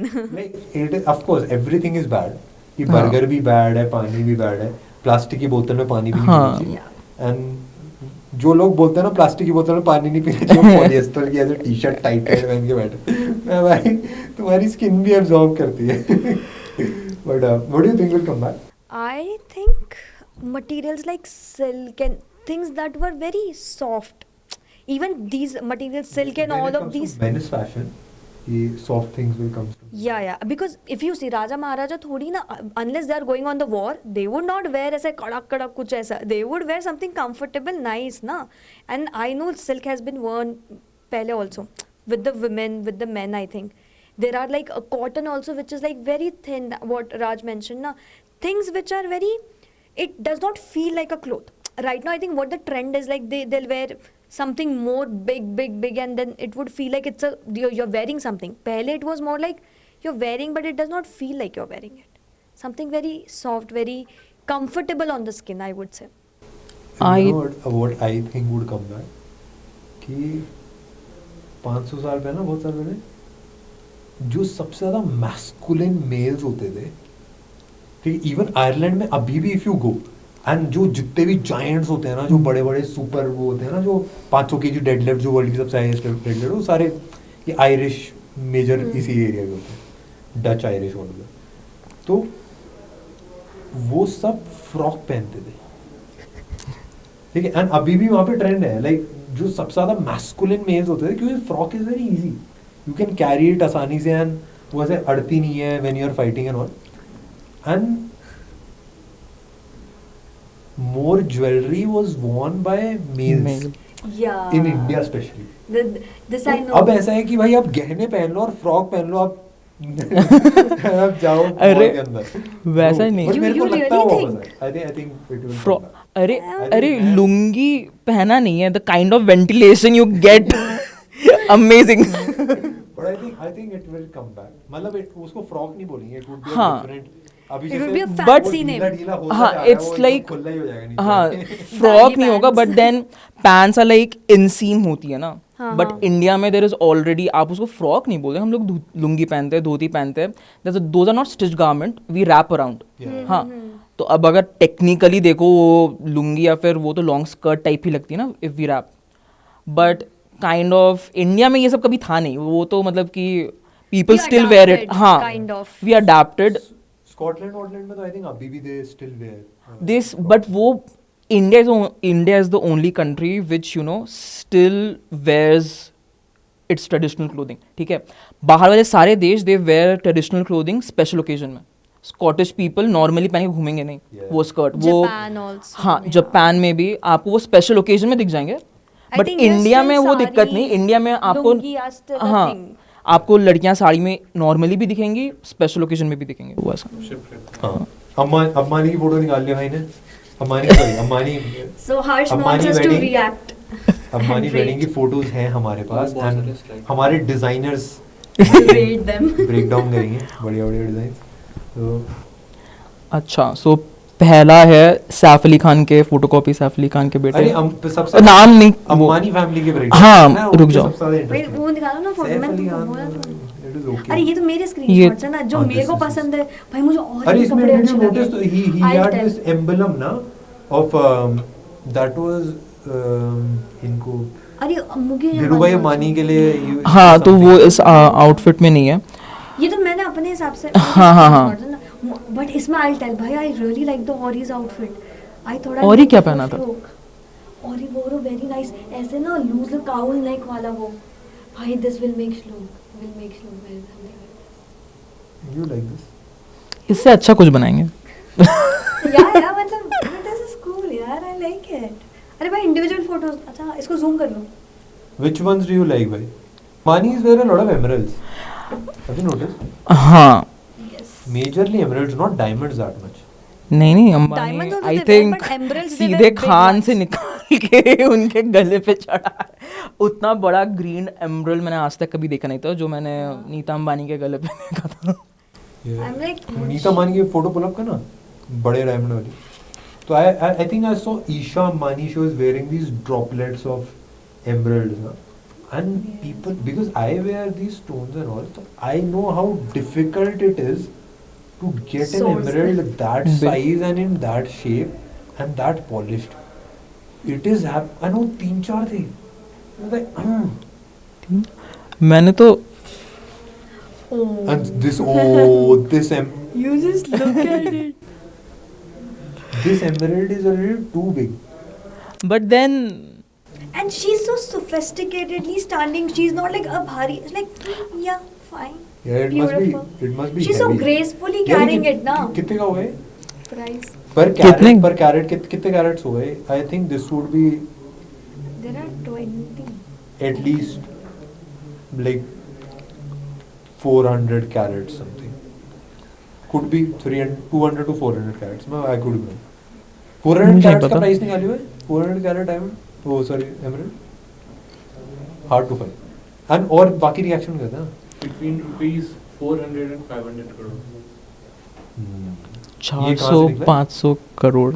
[SPEAKER 2] Of course everything is bad. कि बर्गर भी बैड है, पानी भी बैड है, प्लास्टिक की बोतल में पानी भी नहीं पीना चाहिए. एंड जो लोग बोलते हैं ना प्लास्टिक की बोतल में पानी नहीं पीना चाहिए, पॉलिएस्टर की ऐसे टी-शर्ट टाइट पहन के बैठे, मैं भाई तुम्हारी स्किन भी एब्जॉर्ब करती है. But what do you think will come back?
[SPEAKER 1] I think materials like silk and things that were very soft, even these materials, silk and all of these.
[SPEAKER 2] Men's fashion, ये soft things will come.
[SPEAKER 1] Yeah. Because if you see Raja Maharaja, थोड़ी ना, unless they are going on the war, they would not wear ऐसे कड़क कुछ ऐसा. They would wear something comfortable, nice ना. And I know silk has been worn पहले also with the women, with the men. I think there are like a cotton also, which is like very thin. What Raj mentioned na, things which are very. It does not feel like a cloth. Right now, I think what the trend is like, they'll wear something more big, and then it would feel like you're wearing something. Pehle it was more like you're wearing, but it does not feel like you're wearing it. Something very soft, very comfortable on the skin, I would say.
[SPEAKER 2] you know what I think would come back कि 500 साल पहले ना, बहुत साल पहले जो सबसे ज़्यादा मैस्कुलिन मेल्स होते थे, ठीक, इवन आयरलैंड में अभी भी इफ यू गो एंड जो जितने भी जायंट्स होते हैं ना, जो बड़े बड़े सुपर वो होते हैं ना, जो 500 kg डेडलिफ्ट, जो वर्ल्ड की सबसे हाईएस्ट डेडलिफ्ट, वो सारे ये आयरिश मेजर इसी एरिया के होते हैं, डच आयरिश वर्ड में। तो वो सब फ्रॉक पहनते थे, ठीक है, एंड अभी भी वहाँ पे ट्रेंड है, लाइक जो सबसे ज़्यादा मैस्कुलिन मेल्स होते थे, क्योंकि frock is very easy, you can carry it आसानी से, एंड वो ऐसे अड़ती नहीं है when you are fighting and all, and more jewelry was worn by males
[SPEAKER 1] Yeah.
[SPEAKER 2] in India especially.
[SPEAKER 1] This I know.
[SPEAKER 2] अब ऐसा है कि भाई आप गहने पहन लो और फ्रॉक पहन लो, आप आप जाओ
[SPEAKER 4] अरे,
[SPEAKER 2] के अंदर
[SPEAKER 4] वैसा ही नहीं।
[SPEAKER 2] बट मेरे को
[SPEAKER 1] You
[SPEAKER 2] लगता है
[SPEAKER 1] really
[SPEAKER 2] वो
[SPEAKER 1] think?
[SPEAKER 2] वापस आई थिंक इट विल
[SPEAKER 4] फ्रॉक, अरे
[SPEAKER 2] I
[SPEAKER 4] अरे
[SPEAKER 2] think man-
[SPEAKER 4] लुंगी पहना नहीं है, the kind of ventilation you get amazing.
[SPEAKER 2] But I think it will come back, मतलब उसको फ्रॉक नहीं बोलेंगे, इट वुड बी
[SPEAKER 4] हाँ।
[SPEAKER 2] डिफरेंट, अभी
[SPEAKER 1] It
[SPEAKER 2] जैसे
[SPEAKER 1] would be a
[SPEAKER 2] वो
[SPEAKER 1] fancy
[SPEAKER 2] ढीला
[SPEAKER 1] name.
[SPEAKER 2] ढीला होता
[SPEAKER 4] हाँ,
[SPEAKER 2] जा रहा है,
[SPEAKER 4] it's
[SPEAKER 2] वो एकदम
[SPEAKER 4] like-
[SPEAKER 2] खुला ही हो जाएगा नीचे
[SPEAKER 4] हाँ,
[SPEAKER 2] जाके।
[SPEAKER 4] फ्रॉक नहीं होगा,
[SPEAKER 1] pants.
[SPEAKER 4] But then pants are like inseam होती है ना,
[SPEAKER 1] हाँ,
[SPEAKER 4] बट
[SPEAKER 1] हाँ।
[SPEAKER 4] इंडिया में देर इज ऑलरेडी, आप उसको फ्रॉक नहीं बोलते, हम लोग लुंगी पहनते हैं, धोती पहनते हैं, those are not stitch garment, we wrap around.
[SPEAKER 2] Yeah.
[SPEAKER 4] हाँ, तो अब अगर टेक्निकली देखो वो लुंगी या फिर वो तो लॉन्ग स्कर्ट टाइप ही लगती है ना if we wrap, but kind of India में ये सब कभी था नहीं, वो तो मतलब कि people
[SPEAKER 1] We
[SPEAKER 4] still wear it.
[SPEAKER 1] adapted,
[SPEAKER 4] हाँ,
[SPEAKER 1] kind of.
[SPEAKER 4] We adapted
[SPEAKER 2] Scotland वॉटलैंड में तो आई थिंक अभी भी they still wear
[SPEAKER 4] this, but वो India is the only country which you know still wears its traditional clothing, ठीक है। बाहर वाले सारे देश they wear traditional clothing special occasion में, स्कॉटिश पीपल नॉर्मली पहन के घूमेंगे नहीं
[SPEAKER 2] Yeah.
[SPEAKER 4] वो स्कर्ट, वो
[SPEAKER 1] Japan also,
[SPEAKER 4] हाँ,
[SPEAKER 1] yeah.
[SPEAKER 4] जापान में भी आपको वो स्पेशल ओकेजन में दिख जाएंगे,
[SPEAKER 1] I
[SPEAKER 4] but
[SPEAKER 1] think there's
[SPEAKER 4] India
[SPEAKER 1] still
[SPEAKER 4] में वो दिक्कत नहीं,
[SPEAKER 1] sarees,
[SPEAKER 4] इंडिया में आपको
[SPEAKER 1] लुंगी are still a
[SPEAKER 4] हाँ,
[SPEAKER 1] thing.
[SPEAKER 4] आपको लड़कियां साड़ी में नॉर्मली भी दिखेंगी, स्पेशल ओकेजन में भी दिखेंगे, वो ऐसा।
[SPEAKER 2] हाँ, अम्बानी की फोटो निकाल लिया भाई ने, Ambani
[SPEAKER 1] So Harsh
[SPEAKER 2] Ambani
[SPEAKER 1] wants us to
[SPEAKER 2] wedding.
[SPEAKER 1] react.
[SPEAKER 2] Ambani
[SPEAKER 1] And
[SPEAKER 2] wedding की
[SPEAKER 1] rate.
[SPEAKER 2] फोटोज हैं हमारे पास,
[SPEAKER 3] बहुत सारे
[SPEAKER 2] एंड
[SPEAKER 3] slide.
[SPEAKER 2] हमारे designers
[SPEAKER 1] Rate them.
[SPEAKER 2] Break down करेंगे बढ़िया बढ़िया डिजाइन। तो
[SPEAKER 4] अच्छा, सो पहला है सैफ अली खान के, फोटोकॉपी सैफ अली खान के
[SPEAKER 2] अरे
[SPEAKER 4] बेटे,
[SPEAKER 2] सबसे
[SPEAKER 4] नाम नहीं वो-
[SPEAKER 2] अम्बानी फैमिली के ब्रेक
[SPEAKER 4] हाँ, रुक जाओ।
[SPEAKER 1] Wait, वो निकालो ना फोटो, मैं तुमको बोला था। अरे ये तो मेरे
[SPEAKER 4] ये-
[SPEAKER 1] स्क्रीनशॉट्स है ना, जो
[SPEAKER 2] हाँ,
[SPEAKER 1] मेरे
[SPEAKER 2] this
[SPEAKER 1] को
[SPEAKER 2] is-
[SPEAKER 1] पसंद है भाई, मुझे और
[SPEAKER 2] अरे
[SPEAKER 1] भी
[SPEAKER 2] इसमें
[SPEAKER 1] कपड़े
[SPEAKER 2] did
[SPEAKER 1] अच्छे
[SPEAKER 2] you notice
[SPEAKER 1] लगे।
[SPEAKER 2] he
[SPEAKER 1] I'll
[SPEAKER 2] had
[SPEAKER 1] tell.
[SPEAKER 2] this emblem ना of that was इनको
[SPEAKER 1] अरे मुझे
[SPEAKER 2] धीरूभाई अम्बानी के लिए
[SPEAKER 4] हाँ, तो वो इस आउटफिट में नहीं है।
[SPEAKER 1] ये तो मैंने अपने हिसाब से
[SPEAKER 4] हाँ, हाँ, हाँ।
[SPEAKER 1] बट इसमें आई टेल भाई, I really like the Orry's outfit. I thought
[SPEAKER 4] Orry क्या पहना था?
[SPEAKER 1] ऑरी वो वेरी नाइस, ऐसे ना लूज काउल नेक वाला वो, भाई दिस विल मेक श्लोक वेरी
[SPEAKER 2] you like this
[SPEAKER 4] इससे अच्छा कुछ बनाएंगे।
[SPEAKER 1] या मतलब दिस इज कूल यार, आई लाइक इट। अरे भाई इंडिविजुअल फोटोज, अच्छा इसको जूम कर लो।
[SPEAKER 2] which ones do you like भाई Ambani is wear a lot of emeralds have you noticed
[SPEAKER 4] हाँ,
[SPEAKER 1] yes,
[SPEAKER 2] majorly emeralds not diamonds that much
[SPEAKER 4] नहीं Ambani
[SPEAKER 1] Diamonds also
[SPEAKER 4] I
[SPEAKER 1] they wear,
[SPEAKER 4] think
[SPEAKER 1] but emeralds they wear
[SPEAKER 4] सीधे
[SPEAKER 1] big
[SPEAKER 4] Khan
[SPEAKER 1] ones.
[SPEAKER 4] से निकाल के उनके गले पे चढ़ा है। उतना बड़ा ग्रीन एमरल्ड मैंने आज तक कभी देखा नहीं था, जो मैंने नीता अंबानी के गले पे देखा था।
[SPEAKER 1] I'm like,
[SPEAKER 2] नीता अंबानी की फोटो पुल अप करना बड़े डायमंड वाली, तो I think I saw Isha Ambani, she was wearing these droplets of emeralds na? And people, because I wear these stones and all, so I know how difficult it is to get an
[SPEAKER 1] Source
[SPEAKER 2] emerald
[SPEAKER 1] them.
[SPEAKER 2] that
[SPEAKER 4] Big.
[SPEAKER 2] size and in that shape and that polished. It is I know 3-4 थे, I was like
[SPEAKER 4] मैंने तो
[SPEAKER 2] and this
[SPEAKER 1] you just look at it.
[SPEAKER 2] this emerald is a little too big.
[SPEAKER 4] But then
[SPEAKER 1] And she's so sophisticatedly standing. She's not like a bhari. It's like, yeah, fine.
[SPEAKER 2] Yeah, it
[SPEAKER 1] Beautiful.
[SPEAKER 2] must be
[SPEAKER 1] She's so
[SPEAKER 2] heavy.
[SPEAKER 1] gracefully
[SPEAKER 2] यार
[SPEAKER 1] carrying
[SPEAKER 2] ये
[SPEAKER 1] it ना.
[SPEAKER 2] कितने का हुआ है
[SPEAKER 1] Price.
[SPEAKER 2] per carat कितने carats हुए? I think this would be
[SPEAKER 1] There are 20.
[SPEAKER 2] at least like 400 carats something. Could be 200 to 400 carats. I could be. 400
[SPEAKER 4] मुझे
[SPEAKER 2] carats का
[SPEAKER 4] पता।
[SPEAKER 2] प्राइस निकाली हुआ है? 400 carat diamond? Oh sorry, emerald. Hard to find. And और बाकी reaction करते हैं.
[SPEAKER 3] Between rupees 400 and 500 crore.
[SPEAKER 2] ये कहाँ से
[SPEAKER 4] 400
[SPEAKER 2] निकला?
[SPEAKER 4] 500 करोड़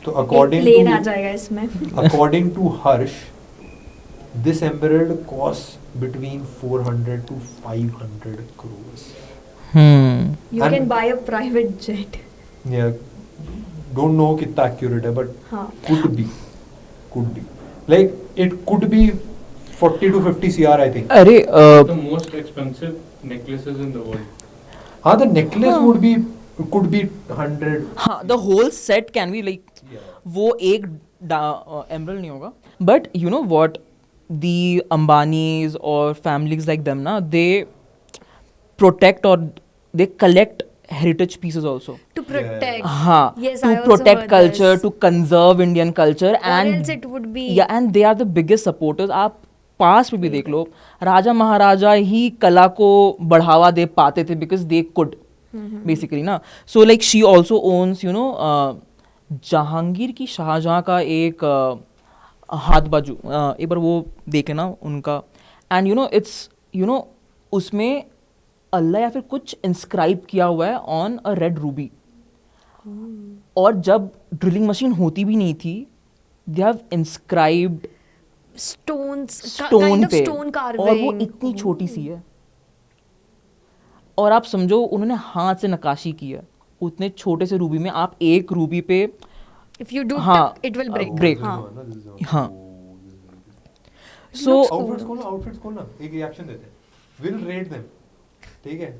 [SPEAKER 2] तो
[SPEAKER 1] एक
[SPEAKER 2] according
[SPEAKER 1] प्लेन आ
[SPEAKER 2] to
[SPEAKER 1] जाएगा इसमें.
[SPEAKER 2] according to Harsh, this emerald costs between 400 to 500 crores.
[SPEAKER 1] You
[SPEAKER 2] And-
[SPEAKER 1] can buy a private jet.
[SPEAKER 2] Yeah, don't know कितना accurate है, but
[SPEAKER 1] हाँ.
[SPEAKER 2] could be. Like it could be 40 to 50 CR, I think.
[SPEAKER 4] अरे
[SPEAKER 5] The most expensive necklaces in the world.
[SPEAKER 2] हाँ, the necklace
[SPEAKER 4] हाँ.
[SPEAKER 2] could be 100.
[SPEAKER 4] हाँ the whole set can be like
[SPEAKER 2] Yeah.
[SPEAKER 4] वो एक emerald नहीं होगा but you know what the Ambanis और families like them ना दे प्रोटेक्ट और they collect heritage pieces also.
[SPEAKER 1] To protect.
[SPEAKER 4] हाँ,
[SPEAKER 1] Yes,
[SPEAKER 4] to
[SPEAKER 1] I also
[SPEAKER 4] protect
[SPEAKER 1] heard
[SPEAKER 4] culture,
[SPEAKER 1] this.
[SPEAKER 4] to conserve Indian culture,
[SPEAKER 1] Or
[SPEAKER 4] and
[SPEAKER 1] else it would be.
[SPEAKER 4] yeah, and they are the biggest supporters. आप पास में भी देख लो, राजा महाराजा ही कला को बढ़ावा दे पाते थे because they could basically ना. So like she also owns you know Jahangir की शाहजहाँ का एक हाथ बाजू एक बार वो देखे ना उनका and you know it's you know उसमें अल्लाह या फिर कुछ इंस्क्राइब किया हुआ है ऑन अ रेड रूबी. और जब ड्रिलिंग मशीन होती भी नहीं थी they have inscribed
[SPEAKER 1] Stones.
[SPEAKER 4] Stone
[SPEAKER 1] Kind of
[SPEAKER 4] पे
[SPEAKER 1] stone carving.
[SPEAKER 4] और वो इतनी छोटी सी है और आप समझो उन्होंने हाथ से नक्काशी की है उतने छोटे से रूबी में. आप एक रूबी पे
[SPEAKER 1] If you do,
[SPEAKER 4] हाँ,
[SPEAKER 1] it will break.
[SPEAKER 4] break.
[SPEAKER 1] हाँ.
[SPEAKER 4] हाँ.
[SPEAKER 1] So.
[SPEAKER 2] आउटफिट्स खोलना एक रिएक्शन देते हैं. We'll rate them. ठीक है.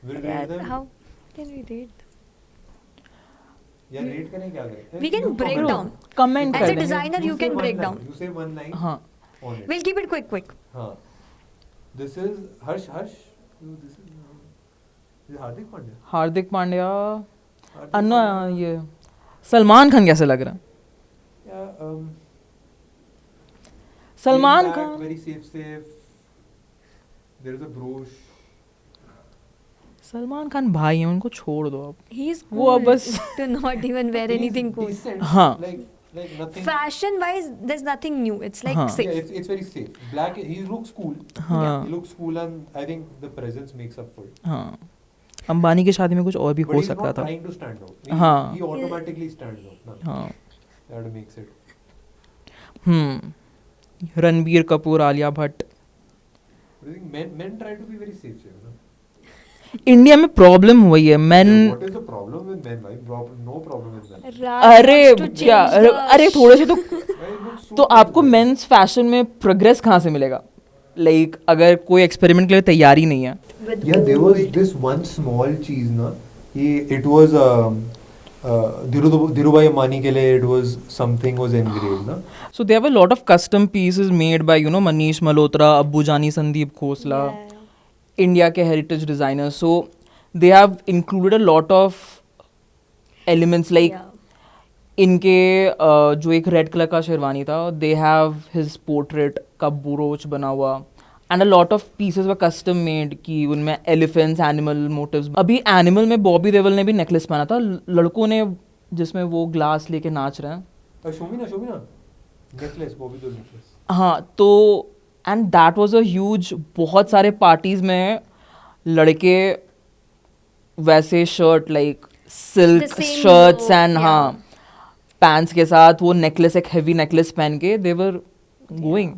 [SPEAKER 2] We'll rate them.
[SPEAKER 1] How can we rate?
[SPEAKER 2] या रेट करें क्या करें?
[SPEAKER 1] We can break down.
[SPEAKER 4] Comment
[SPEAKER 1] As
[SPEAKER 4] कर
[SPEAKER 1] a
[SPEAKER 4] देंगे.
[SPEAKER 1] designer, you can break down.
[SPEAKER 2] You say one line.
[SPEAKER 4] हाँ
[SPEAKER 2] On it.
[SPEAKER 1] We'll keep it quick.
[SPEAKER 2] हाँ. This is Harsh. This is Hardik Pandya.
[SPEAKER 4] Hardik Pandya
[SPEAKER 2] हार्दिक
[SPEAKER 4] अन्ना
[SPEAKER 2] पांड्या.
[SPEAKER 4] ये सलमान खान कैसे लग रहा है?
[SPEAKER 2] Yeah,
[SPEAKER 4] Salman
[SPEAKER 2] Very
[SPEAKER 4] Khan
[SPEAKER 2] very safe. There is a brooch.
[SPEAKER 4] Salman Khan भाई हैं उनको छोड़ दो आप.
[SPEAKER 1] He's
[SPEAKER 4] वो अब
[SPEAKER 1] cool
[SPEAKER 4] बस
[SPEAKER 1] to not even wear
[SPEAKER 2] He's
[SPEAKER 1] anything cool.
[SPEAKER 2] decent,
[SPEAKER 4] हाँ.
[SPEAKER 2] Like nothing.
[SPEAKER 1] Fashion wise, there's nothing new. It's like
[SPEAKER 4] हाँ.
[SPEAKER 1] safe.
[SPEAKER 2] Yeah, it's very safe. Black. He looks cool.
[SPEAKER 4] हाँ.
[SPEAKER 2] He looks cool, and I think the presence makes up for it.
[SPEAKER 4] हाँ. अंबानी की शादी में कुछ और भी
[SPEAKER 2] But
[SPEAKER 4] हो
[SPEAKER 2] he's
[SPEAKER 4] सकता
[SPEAKER 2] not
[SPEAKER 4] था.
[SPEAKER 2] trying to stand out. He,
[SPEAKER 4] हाँ.
[SPEAKER 2] he automatically stands out. No.
[SPEAKER 4] हाँ.
[SPEAKER 2] That makes it.
[SPEAKER 4] Ranbir Kapoor Alia Bhatt.
[SPEAKER 2] But I think men try to be very safe. You know?
[SPEAKER 4] India में प्रॉब्लम हुई है man.
[SPEAKER 2] What is the problem with men? Why? No problem with men.
[SPEAKER 1] Raj
[SPEAKER 4] अरे
[SPEAKER 1] wants to
[SPEAKER 4] क्या
[SPEAKER 1] change the
[SPEAKER 4] अरे थोड़े से तो
[SPEAKER 2] Why it looks so
[SPEAKER 4] तो आपको
[SPEAKER 2] good?
[SPEAKER 4] मेंस फैशन में प्रोग्रेस कहाँ से मिलेगा? लाइक अगर कोई एक्सपेरिमेंट के लिए तैयारी नहीं है.
[SPEAKER 1] with
[SPEAKER 2] Yeah, there was
[SPEAKER 1] gold.
[SPEAKER 2] this one small cheese, na. It was Dhirubhai Ambani के लिए it was something was engraved, na.
[SPEAKER 4] So there were a lot of custom pieces made by Manish Malhotra, Abbu Jani, Sandeep Khosla,
[SPEAKER 1] Yeah.
[SPEAKER 4] India के heritage designers. So they have included a lot of elements like
[SPEAKER 1] Yeah.
[SPEAKER 4] इनके जो एक red colour का शेरवानी था they have his portrait का बुरोच बना हुआ and a lot of pieces were custom made कि उनमें एलिफेंट्स एनिमल मोटिव्स. अभी एनिमल में बॉबी देओल ने भी नेकलेस पहना था लड़कों ने जिसमें वो ग्लास लेके नाच रहे हैं.
[SPEAKER 2] शोमिना necklace, Bobby Deol necklace.
[SPEAKER 4] हाँ तो and that was a huge. बहुत सारे पार्टीज में लड़के वैसे shirt like silk
[SPEAKER 1] The same
[SPEAKER 4] shirts
[SPEAKER 1] look,
[SPEAKER 4] and
[SPEAKER 1] yeah.
[SPEAKER 4] हाँ पैंट्स के साथ वो नेकलेस एक हेवी नेकलेस पहन के they were going.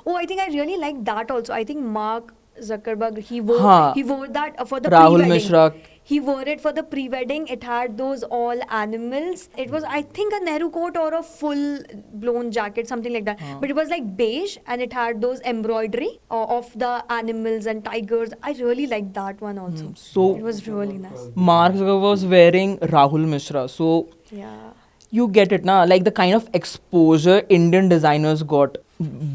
[SPEAKER 1] Oh, I think I really like that also. I think Mark Zuckerberg, he wore
[SPEAKER 4] हाँ.
[SPEAKER 1] that for the
[SPEAKER 4] Rahul
[SPEAKER 1] pre-wedding.
[SPEAKER 4] Mishra.
[SPEAKER 1] He wore it for the pre-wedding. It had those all animals. It was, I think, a Nehru coat or a full-blown jacket, something like that.
[SPEAKER 4] हाँ.
[SPEAKER 1] But it was like beige, and it had those embroidery of the animals and tigers. I really liked that one also.
[SPEAKER 4] So
[SPEAKER 1] It was really nice.
[SPEAKER 4] Mark Zuckerberg was wearing Rahul Mishra. So
[SPEAKER 1] Yeah.
[SPEAKER 4] you get it now, like the kind of exposure Indian designers got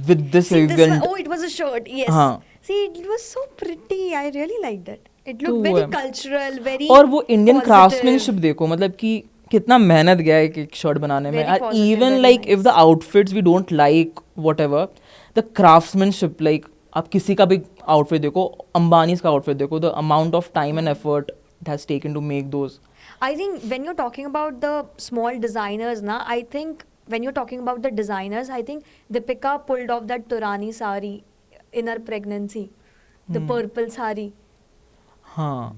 [SPEAKER 4] with this
[SPEAKER 1] See, this
[SPEAKER 4] event.
[SPEAKER 1] one, oh, it was a shirt. Yes.
[SPEAKER 4] हाँ.
[SPEAKER 1] See, it was so pretty. I really liked it. It
[SPEAKER 4] तो
[SPEAKER 1] looked
[SPEAKER 4] वो
[SPEAKER 1] very
[SPEAKER 4] है.
[SPEAKER 1] cultural, very.
[SPEAKER 4] और वो Indian
[SPEAKER 1] positive.
[SPEAKER 4] Craftsmanship देखो मतलब कि कितना मेहनत गया है एक शर्ट बनाने में.
[SPEAKER 1] Very
[SPEAKER 4] और
[SPEAKER 1] positive,
[SPEAKER 4] even
[SPEAKER 1] very
[SPEAKER 4] like if
[SPEAKER 1] nice.
[SPEAKER 4] The outfits we don't like whatever the craftsmanship like आप किसी का भी आउटफिट देखो अंबानीज का आउटफिट देखो the amount of time and effort it has taken to make those.
[SPEAKER 1] I think when you're talking about the small designers, I think when you're talking about the designers, I think Deepika pulled off that Turani sari in her pregnancy, the purple sari.
[SPEAKER 4] हाँ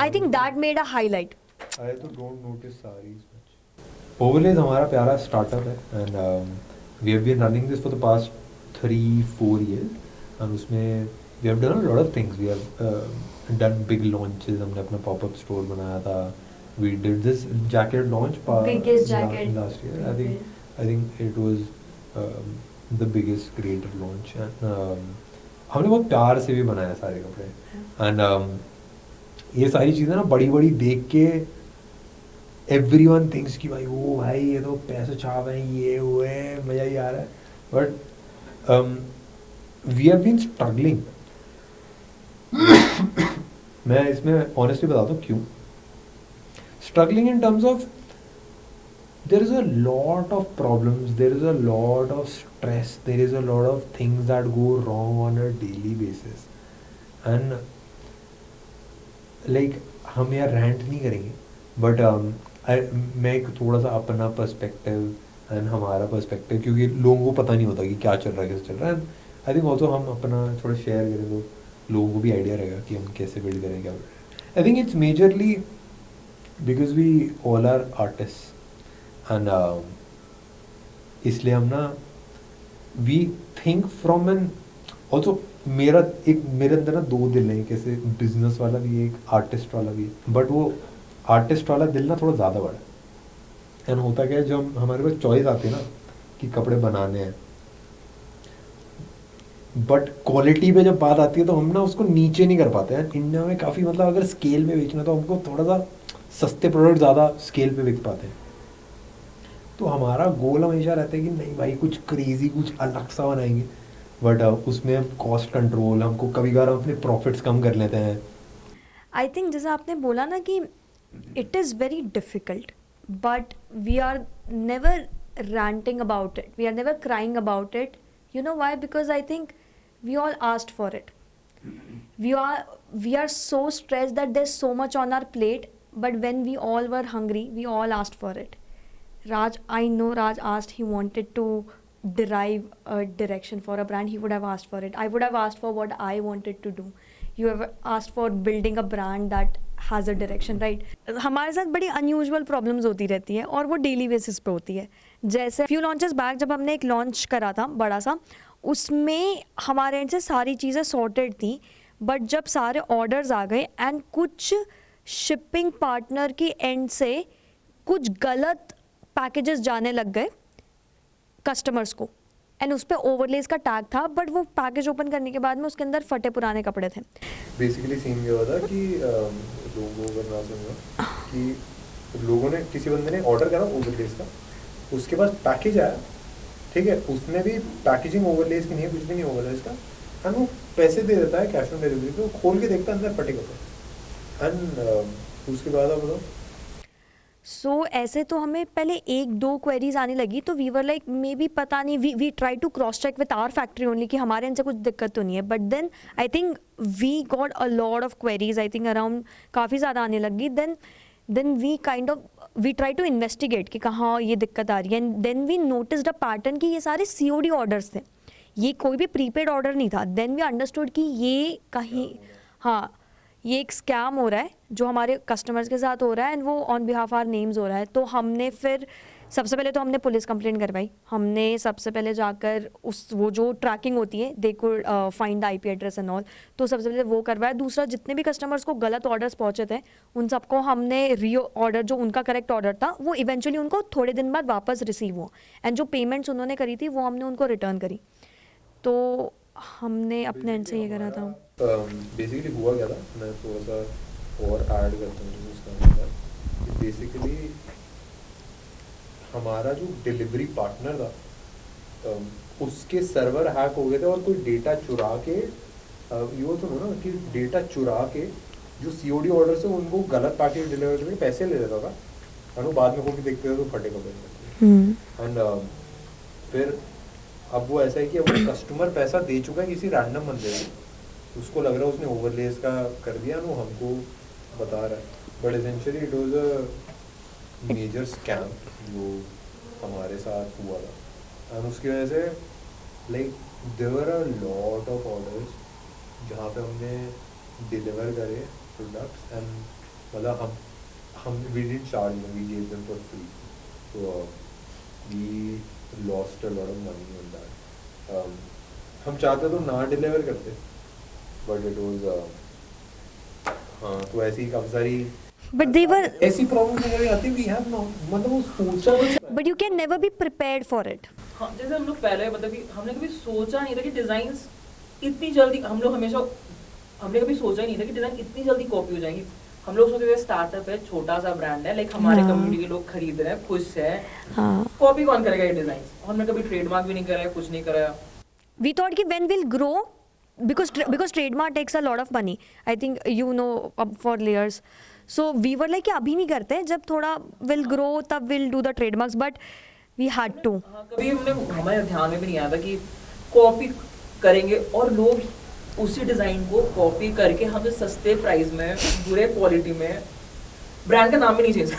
[SPEAKER 1] I think that made a highlight.
[SPEAKER 2] I also don't notice saris much. Overlays हमारा प्यारा startup है and we have been running this for the past 3-4 years and उसमें we have done a lot of things. We have done big launches. हमने अपना pop up store बनाया था. We did this jacket launch
[SPEAKER 1] Biggest jacket.
[SPEAKER 2] last year. I think it was the biggest creative launch and हमने बहुत प्यार से भी बनाया सारे कपड़े एंड ये सारी चीज़ें ना बड़ी बड़ी देख के everyone thinks कि भाई वो भाई ये तो पैसे छाप हैं ये हुए मज़ा ही आ रहा है but we have been struggling. मैं इसमें ऑनेस्टली बताता हूँ क्यों struggling in terms of there is a lot of problems, there is a lot of stress, there is a lot of things that go wrong on a daily basis and like हम यार rant नहीं करेंगे but मैं एक थोड़ा सा अपना perspective and हमारा पर्सपेक्टिव क्योंकि लोगों को पता नहीं होता कि क्या चल रहा है कैसे चल रहा है. आई थिंक ऑल्सो हम अपना थोड़ा शेयर करें तो लोगों को भी आइडिया रहेगा कि हम कैसे बिल्ड करें क्या. I think it's majorly because we all are artist and इसलिए हम ना we think from an also मेरे अंदर ना दो दिल हैं कैसे बिजनेस वाला भी है एक आर्टिस्ट वाला भी है बट वो आर्टिस्ट वाला दिल ना थोड़ा ज़्यादा बड़ा है एंड होता क्या है जब हमारे पास चॉइस आती है ना कि कपड़े बनाने हैं बट क्वालिटी पे जब बात आती है तो हम ना उसको नीचे नहीं कर पाते हैं. इंडिया में काफ़ी मतलब अगर स्केल में बेचना तो हमको थोड़ा सा सस्ते प्रोडक्ट ज़्यादा स्केल पे बिक पाते हैं. तो हमारा गोल हमेशा रहता है कि नहीं भाई कुछ क्रेजी कुछ अलग सा बनाएंगे बट उसमें कॉस्ट कंट्रोल हमको कभी कभार हम अपने प्रॉफिट्स कम कर लेते हैं.
[SPEAKER 1] आई थिंक जैसा आपने बोला ना कि it is very difficult but we are never ranting about it, we are never crying about it. You know why? Because I think we all asked for it. We are so stressed that there's so much on our plate but when we all were hungry we all asked for it. I know Raj asked, he wanted to derive a direction for a brand. He would have asked for it. I would have asked for what I wanted to do. You have asked for building a brand that has a direction, right? हमारे साथ बड़ी unusual problems होती रहती है और वो daily basis पे होती है. जैसे फ्यू लॉन्चेस बैक जब हमने एक लॉन्च करा था बड़ा सा उसमें हमारे एंड से सारी चीज़ें सॉर्टेड थी बट जब सारे ऑर्डर्स आ गए एंड कुछ शिपिंग पार्टनर की एंड से कुछ गलत पैकेजेस जाने लग गए कस्टमर्स को एंड उस पर ओवरलेस का टैग था बट वो पैकेज ओपन करने के बाद में उसके अंदर फटे पुराने कपड़े थे.
[SPEAKER 2] बेसिकली सीन ये हुआ था कि लोगों को ना सुनना कि लोगों ने किसी बंदे ने ऑर्डर करा ओवरलेस का उसके बाद पैकेज आया ठीक है उसमें भी पैकेजिंग ओवरलेस की नहीं है कुछ भी नहीं ओवरलेस का एंड वो पैसे दे देता है कैश ऑन डिलीवरी पे. वो खोल के देखता है अंदर फटे कपड़े एंड उसके बाद आप बताओ.
[SPEAKER 1] सो ऐसे तो हमें पहले 1-2 क्वेरीज आने लगी तो we were like maybe पता नहीं we try to cross check with our factory only कि हमारे इनसे कुछ दिक्कत तो नहीं है but then I think we got a lot of queries. I think around काफ़ी ज़्यादा आने लगी. Then we kind of we try to investigate कि कहाँ ये दिक्कत आ रही है and then we noticed a pattern कि ये सारे COD ऑर्डर्स थे, ये कोई भी प्रीपेड ऑर्डर नहीं था. देन वी अंडरस्टूड कि ये कहीं हाँ ये एक स्कैम हो रहा है जो हमारे कस्टमर्स के साथ हो रहा है एंड वो ऑन बिहाफ आवर नेम्स हो रहा है. तो हमने फिर सबसे पहले तो हमने पुलिस कंप्लेंट करवाई. हमने सबसे पहले जाकर उस वो जो ट्रैकिंग होती है they could find the IP address and all तो सबसे पहले वो करवाया. दूसरा जितने भी कस्टमर्स को गलत ऑर्डर्स पहुँचे थे उन सबको हमने ऑर्डर जो उनका करेक्ट ऑर्डर था वो इवेंचुअली उनको थोड़े दिन बाद वापस रिसीव हुआ एंड जो पेमेंट्स उन्होंने करी थी वो हमने उनको रिटर्न करी. तो हमने अपने एंड से ये करा था.
[SPEAKER 2] बेसिकली हुआ क्या था मैं थोड़ा सा और ऐड करता हूँ उसका अंदर. बेसिकली हमारा जो डिलीवरी पार्टनर था उसके सर्वर हैक हो गए थे और कोई डेटा चुरा के ये तो ना कि डेटा चुरा के जो COD ऑर्डर से उनको गलत पैकेज डिलीवर करके पैसे ले लेता था और वो बाद में को भी देखते थे तो फटे कपड़े एंड फिर अब वो ऐसा है कि अब कस्टमर पैसा दे चुका है किसी रैंडम बंदे को उसको लग रहा है उसने ओवरलेस का कर दिया वो हमको बता रहा है but essentially it was a major scam जो हमारे साथ हुआ था एंड उसकी वजह से like there were a lot of orders जहाँ पे हमने डिलीवर करे प्रोडक्ट्स एंड मतलब हम we didn't charge them we gave them for free So we lost a lot of money on that. हम चाहते तो ना डिलीवर करते, but it was हाँ तो ऐसी काफ़ी सारी
[SPEAKER 6] But they were,
[SPEAKER 2] ऐसी प्रॉब्लम नहीं आती. We have no मतलब वो सोचा भी
[SPEAKER 6] but you can never be prepared for it.
[SPEAKER 4] हाँ जैसे हम लोग पहले मतलब कि हमने कभी सोचा नहीं था कि डिज़ाइंस इतनी जल्दी हमने कभी सोचा ही नहीं था कि डिज़ाइन इतनी जल्दी कॉपी हो जाएंगी. हम लोग सोचते थे स्टार्टअप है, छोटा सा ब्रांड है, लाइक हमारे
[SPEAKER 6] हाँ.
[SPEAKER 4] कम्युनिटी के लोग खरीद रहे हैं, खुश है,
[SPEAKER 6] हाँ.
[SPEAKER 4] कॉपी कौन करेगा ये डिज़ाइन. और हमने कभी ट्रेडमार्क भी नहीं करा है, कुछ नहीं करा है.
[SPEAKER 6] We thought कि when we'll grow, because trademark takes a lot of money. I think you know for layers. So we were like कि अभी नहीं करते, जब थोड़ा will grow तब we'll do the trademarks. But we had to.
[SPEAKER 4] हाँ, कभी हमारे ध्यान में भी नहीं आया था कि कॉपी करेंगे और लोग उसी डिज़ाइन को कॉपी करके हमें सस्ते प्राइस में, बुरे क्वालिटी में, ब्रांड का नाम भी नहीं चेंज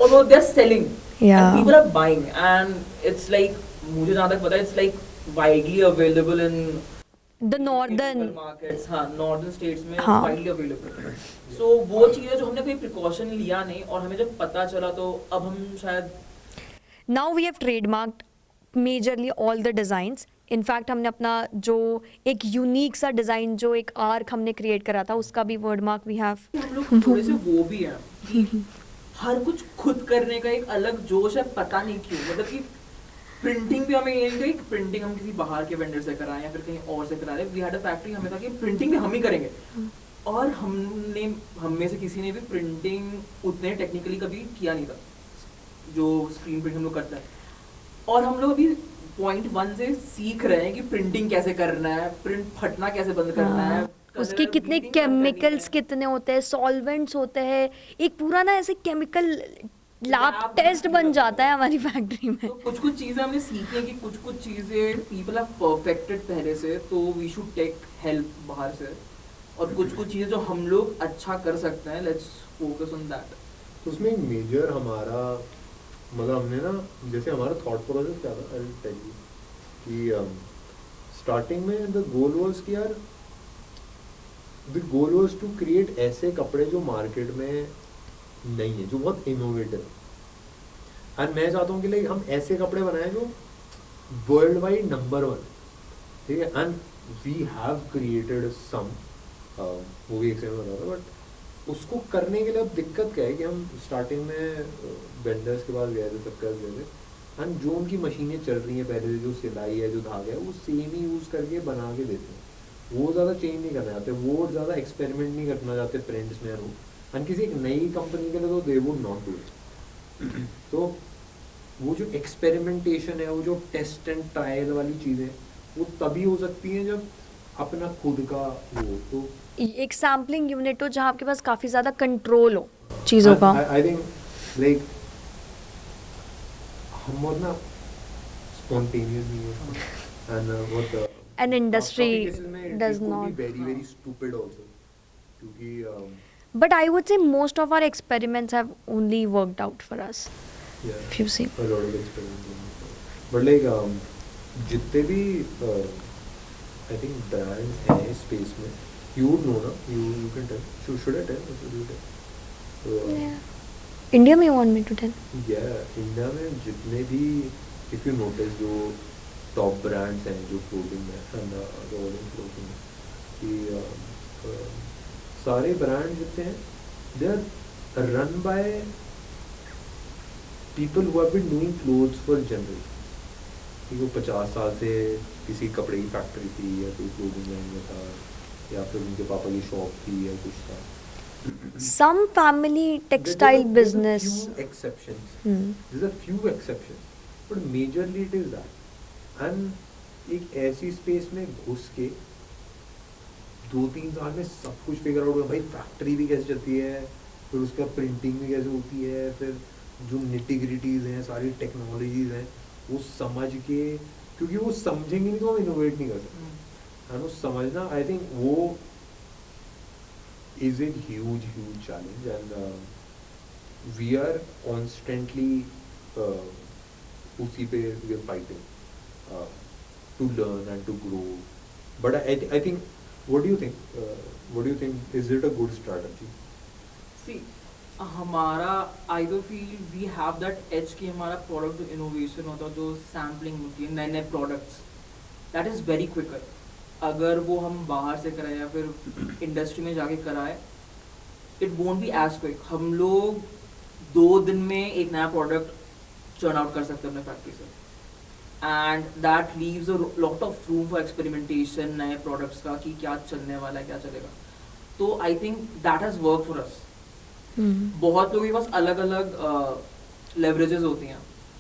[SPEAKER 4] और वो they are selling
[SPEAKER 6] Yeah.
[SPEAKER 4] People are buying and it's like मुझे जहाँ तक पता है it's like widely available in
[SPEAKER 6] The northern.
[SPEAKER 4] Markets. हाँ नॉर्दर्न स्टेट्स में
[SPEAKER 6] हाँ.
[SPEAKER 4] Widely available. सो वो चीज़ें जो हमने कोई प्रिकॉशन लिया नहीं और हमें जब पता चला तो अब हम शायद
[SPEAKER 6] Now we have trademarked majorly all the designs. In fact हमने अपना जो एक यूनिक सा डिज़ाइन जो एक आर्क हमने क्रिएट करा था उसका भी वर्ड मार्क वी हैव.
[SPEAKER 4] हम लोग थोड़े से वो भी हैं कि हर कुछ खुद करने का एक अलग जोश है, पता नहीं क्यों. मतलब कि प्रिंटिंग भी हमें ये नहीं था कि प्रिंटिंग हम किसी बाहर के वेंडर से कराएं या फिर कहीं और से करा रहे. वी हैड अ फैक्ट्री, हमें था कि प्रिंटिंग भी हम ही करेंगे. और हम में से किसी ने भी प्रिंटिंग उतने टेक्निकली कभी किया नहीं था जो स्क्रीन प्रिंट हम लोग करते हैं. और हम लोग अभी पॉइंट 1 से सीख रहे हैं कि प्रिंटिंग कैसे करना है, प्रिंट फटना कैसे बंद करना है,
[SPEAKER 6] उसके कितने केमिकल्स कितने होते हैं, सॉल्वेंट्स होते हैं, एक पूरा ना ऐसे केमिकल लैब टेस्ट बन जाता है हमारी फैक्ट्री में.
[SPEAKER 4] तो कुछ कुछ चीज़ें हमने सीखी हैं कि कुछ कुछ चीज़ें पीपल आर परफेक्टेड पहले से, तो वी शुड टेक हेल्प बाहर से. और कुछ कुछ चीज़ें जो हम लोग अच्छा कर सकते हैं, लेट्स फोकस ऑन दैट.
[SPEAKER 2] तो उसमें एक मेजर हमारा मतलब हमने ना जैसे हमारा थॉट प्रोसेस क्या था, आई विल टेल यू कि स्टार्टिंग में द गोल वाज कि यार the goal was to create ऐसे कपड़े जो मार्केट में नहीं है, जो बहुत इनोवेटिव. एंड मैं चाहता हूँ कि लाइक हम ऐसे कपड़े बनाएं जो वर्ल्ड वाइड नंबर 1. ठीक है. And we have created some, वो भी एक सेकंड बता था. बट उसको करने के लिए अब दिक्कत क्या है कि हम स्टार्टिंग में वेंडर्स के पास गए थे, सबके पास गए थे, एंड जो उनकी मशीनें चल रही हैं पहले से, जो सिलाई है, जो धागा है, वो सेम ही यूज़ करके बना के देते हैं. वो ज़्यादा चेंज नहीं करना चाहते, वो ज़्यादा एक्सपेरिमेंट नहीं करना चाहते प्रिंट्स में. एंड किसी एक नई कंपनी के लिए तो they would not do it. तो वो जो एक्सपेरिमेंटेशन है, वो जो टेस्ट एंड ट्रायल वाली चीज़ें, वो तभी हो सकती हैं जब अपना खुद का वो. तो
[SPEAKER 6] एक सैम्पलिंग यूनिट हो जहाँ आपके पास काफ़ी ज़्यादा कंट्रोल हो चीज़ों का.
[SPEAKER 2] आई थिंक लाइक हम बहुत ना स्पॉन्टेनियस नहीं है, एंड बहुत
[SPEAKER 6] An industry does not.
[SPEAKER 2] very very stupid also, क्योंकि
[SPEAKER 6] But I would say most of our experiments have only worked out for us.
[SPEAKER 2] yeah,
[SPEAKER 6] If you see.
[SPEAKER 2] a lot of experiments. But like जितने भी I think brands हैं space में, you would know ना, you can tell. Should I tell? Or should you tell? So,
[SPEAKER 6] India में you want me to tell?
[SPEAKER 2] yeah, India में जितने भी if you notice जो टॉप ब्रांड्स हैं जो क्लोथिंग में एंड रोलिंग क्लोथिंग में, कि सारे ब्रांड जितने हैं they are run by people who have been doing clothes for general. कि वो 50 साल से किसी कपड़े की फैक्ट्री थी या कोई क्लोथिंग लाइन में था, या फिर उनके पापा की शॉप थी या कुछ था.
[SPEAKER 6] Some family textile business.
[SPEAKER 2] Few exceptions.
[SPEAKER 6] Hmm.
[SPEAKER 2] There's a few exceptions, but majorly it is that. And एक ऐसी स्पेस में घुस के 2-3 साल में सब कुछ फिगर आउट हुआ. भाई फैक्ट्री भी कैसे चलती है, फिर उसका प्रिंटिंग भी कैसे होती है, फिर जो निटिग्रिटीज़ हैं, सारी टेक्नोलॉजीज़ हैं, वो समझ के, क्योंकि वो समझेंगे नहीं तो हम इनोवेट नहीं कर सकते. एंड वो समझना आई थिंक वो is a huge challenge. And we are constantly उसी पे we are fighting to learn and to grow. But I think, what do you think? Is it a good strategy?
[SPEAKER 4] See, हमारा I do feel we have that edge कि हमारा product जो innovation होता है, जो sampling होती है नए नए products, that is very quicker. अगर वो हम बाहर से कराए या फिर इंडस्ट्री में जाके कराए, it won't be as quick. हम लोग 2 दिन में एक नया प्रोडक्ट चर्न आउट कर सकते हैं अपने फैक्ट्री से, and that leaves a lot of room for experimentation नए प्रोडक्ट्स का कि क्या चलने वाला है, क्या चलेगा. तो I think that has work for us. बहुत लोगों के पास अलग अलग लेवरेजेस होती हैं.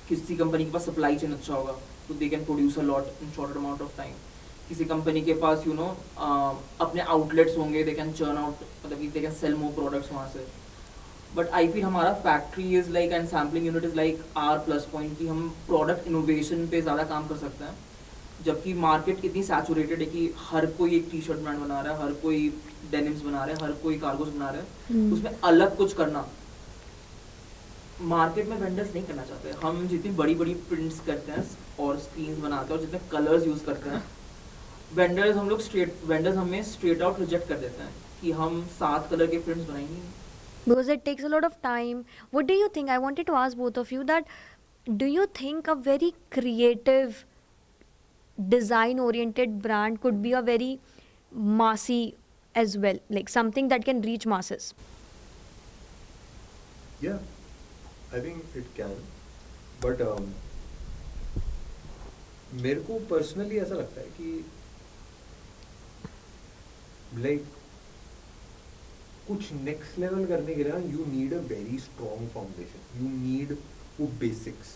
[SPEAKER 4] किसी कंपनी के पास सप्लाई चेन अच्छा होगा तो they can produce a lot in short amount of time. किसी कंपनी के पास अपने आउटलेट्स होंगे, दे कैन चर्न आउट, मतलब they can sell more products वहाँ से. बट आई फील हमारा factory is like and sampling unit is like our plus point कि हम प्रोडक्ट इनोवेशन पे ज़्यादा काम कर सकते हैं. जबकि मार्केट इतनी सैचुरेटेड है कि हर कोई एक टी शर्ट ब्रांड बना रहा है, हर कोई डेनिम्स बना रहा है, हर कोई कार्गोस बना रहा है. उसमें अलग कुछ करना मार्केट में वेंडर्स नहीं करना चाहते. हम जितनी बड़ी बड़ी प्रिंट्स करते हैं और स्क्रीन्स बनाते हैं और जितने कलर्स यूज़ करते हैं, वेंडर्स हमें स्ट्रेट आउट रिजेक्ट कर देते हैं कि हम 7 कलर के प्रिंट्स बनाएंगे.
[SPEAKER 6] Because it takes a lot of time. What do you think? I wanted to ask both of you that, do you think a very creative, design oriented brand could be a very massy as well, like something that can reach masses?
[SPEAKER 2] Yeah, I think it can, but मेरे को personally ऐसा लगता है कि like कुछ next level करने के लिए you need a very strong foundation, you need वो basics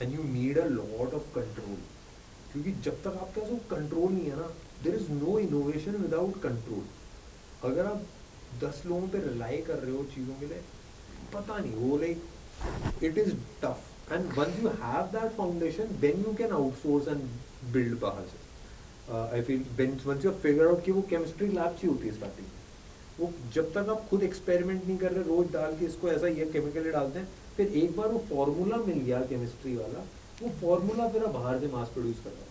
[SPEAKER 2] and you need a lot of control. क्योंकि जब तक आपके पास वो कंट्रोल नहीं है ना, there is no innovation without control. अगर आप 10 लोगों पे रिलाई कर रहे हो चीज़ों के लिए, पता नहीं वो like it is tough. And once you have that foundation then you can outsource and build बाहर से. I feel once you figure out कि वो केमिस्ट्री लैब चाहिए होती है स्टार्टिंग में, वो जब तक आप खुद एक्सपेरिमेंट नहीं कर रहे, रोज डाल के इसको ऐसा ये केमिकल डालते हैं, फिर एक बार वो फॉर्मूला मिल गया केमिस्ट्री वाला, वो फॉर्मूला फिर आप बाहर से मास प्रोड्यूस कर रहे हैं.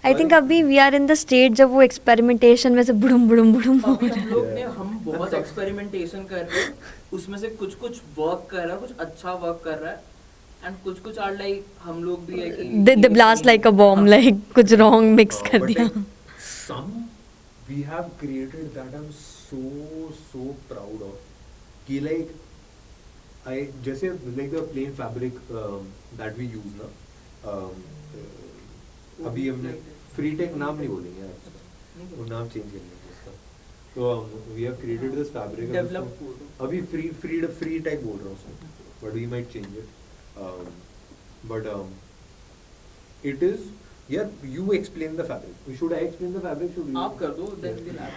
[SPEAKER 6] I think अभी we are in the stage जब वो experimentation में से बुड़ुम बुड़ुम बुड़ुम हो
[SPEAKER 4] अभी
[SPEAKER 6] रहा
[SPEAKER 4] हम लोग ने हम बहुत एक्सपेरिमेंटेशन कर रहे हैं, उसमें से कुछ कुछ वर्क कर रहा है, कुछ अच्छा वर्क कर रहा है, एंड कुछ कुछ आर लाइक हम लोग भी है कि
[SPEAKER 6] they blast like a bomb, like कुछ wrong mix कर
[SPEAKER 2] But
[SPEAKER 6] दिया.
[SPEAKER 2] like, some we have created that I'm so proud of. कि like I जैसे like the plain fabric that we use ना, अभी हमने फ्री टेक नाम नहीं बोलेंगे यार, वो नाम चेंज कर लेंगे उसका. तो we have created this fabric. अभी फ्री टेक बोल रहा हूँ उसमें, but we might change it. But it is, yeah, you explain the fabric. Should I explain the fabric? Should you?
[SPEAKER 4] आप कर दो, then we'll add.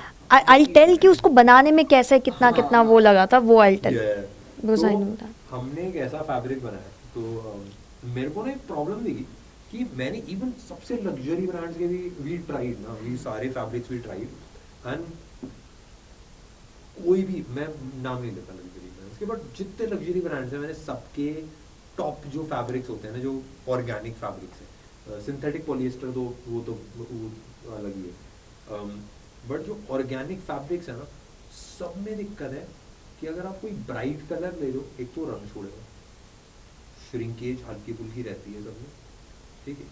[SPEAKER 6] I'll tell कि उसको बनाने में कैसे कितना वो लगा था, वो I'll tell.
[SPEAKER 2] Yeah.
[SPEAKER 6] Because I
[SPEAKER 2] तो
[SPEAKER 6] know that.
[SPEAKER 2] हमने एक ऐसा फैब्रिक बनाया, तो मेरे को ना एक प्रॉब्लम दिखी कि मैंने इवन सबसे लग्जरी ब्रांड्स के भी वी ट्राइड ना, वी सारे फैब्रिक्स वी ट्राइड, एंड कोई भी, मैं नाम नहीं लेता लग्जरी ब्रांड्स के, बट जितने लग्जरी ब्रांड्स हैं मैंने सबके टॉप जो फैब्रिक्स होते हैं ना, जो ऑर्गेनिक फैब्रिक्स हैं, सिंथेटिक पॉलिएस्टर तो वो अलग ही है, बट जो ऑर्गेनिक फैब्रिक्स है ना, सब में दिक्कत है कि अगर आप कोई ब्राइट कलर ले लो, एक तो रंग छोड़ेगा, श्रिंकेज हल्की फुल्की रहती है सब में, ठीक है.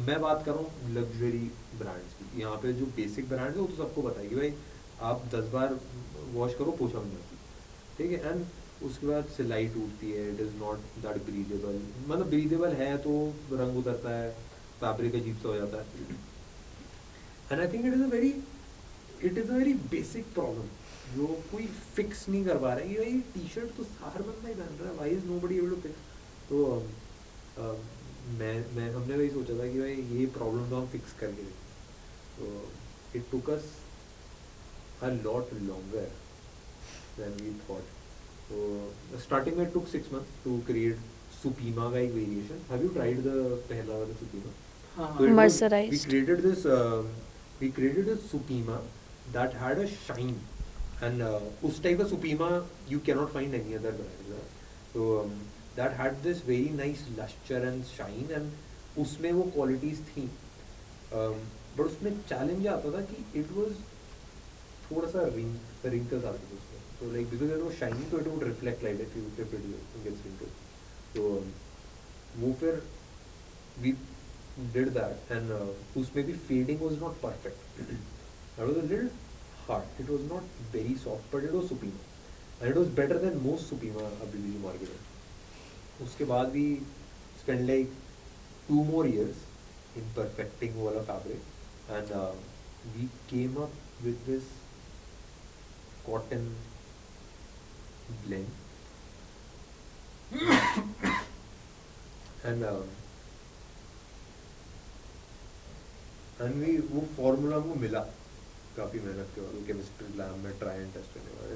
[SPEAKER 2] मैं बात कर रहा हूँ लग्जरी ब्रांड्स की. यहाँ पे जो बेसिक ब्रांड है वो तो सबको पता है कि भाई आप 10 बार वॉश करो पोछा नहीं जाती, ठीक है. एंड उसके बाद सिलाई टूटती है, it is not that breathable, मतलब ब्रीदेबल है तो रंग उतरता है, फैब्रिक अजीब सा हो जाता है. And I think it is a very basic problem जो कोई फिक्स नहीं कर पा रहा है कि भाई टी शर्ट तो हर बंदा ही पहन रहा है, why is nobody able to fix. तो मैं हमने वही सोचा था कि भाई ये प्रॉब्लम तो हम फिक्स करके देखें. तो it took us a lot longer than we thought. तो स्टार्टिंग में took 6 months to create Supima का एक variation. Have you tried the पहला वाला सुपीमा?
[SPEAKER 6] Mercerized.
[SPEAKER 2] We created this Supima that had a shine, and उस type of Supima you cannot find any other brand. So that had this very nice luster and shine, and उसमें वो qualities थी. But उसमें challenge आता था कि it was थोड़ा सा wrinkles आते थे उसमें.
[SPEAKER 3] So like because it was shiny, so it would reflect light if it gets wrinkled. So वो फिर we did that and उसमें भी fading was not perfect. That was a little hard. It was not very soft, but it was Supima. And it was better than most Supima अभी भी जो market में. उसके बाद we spent like 2 more years in perfecting वो वाला fabric and we came up with this cotton blend and we वो formula हमको मिला काफ़ी मेहनत के बाद केमिस्ट्री लैब में ट्राई एंड टेस्ट करने वाले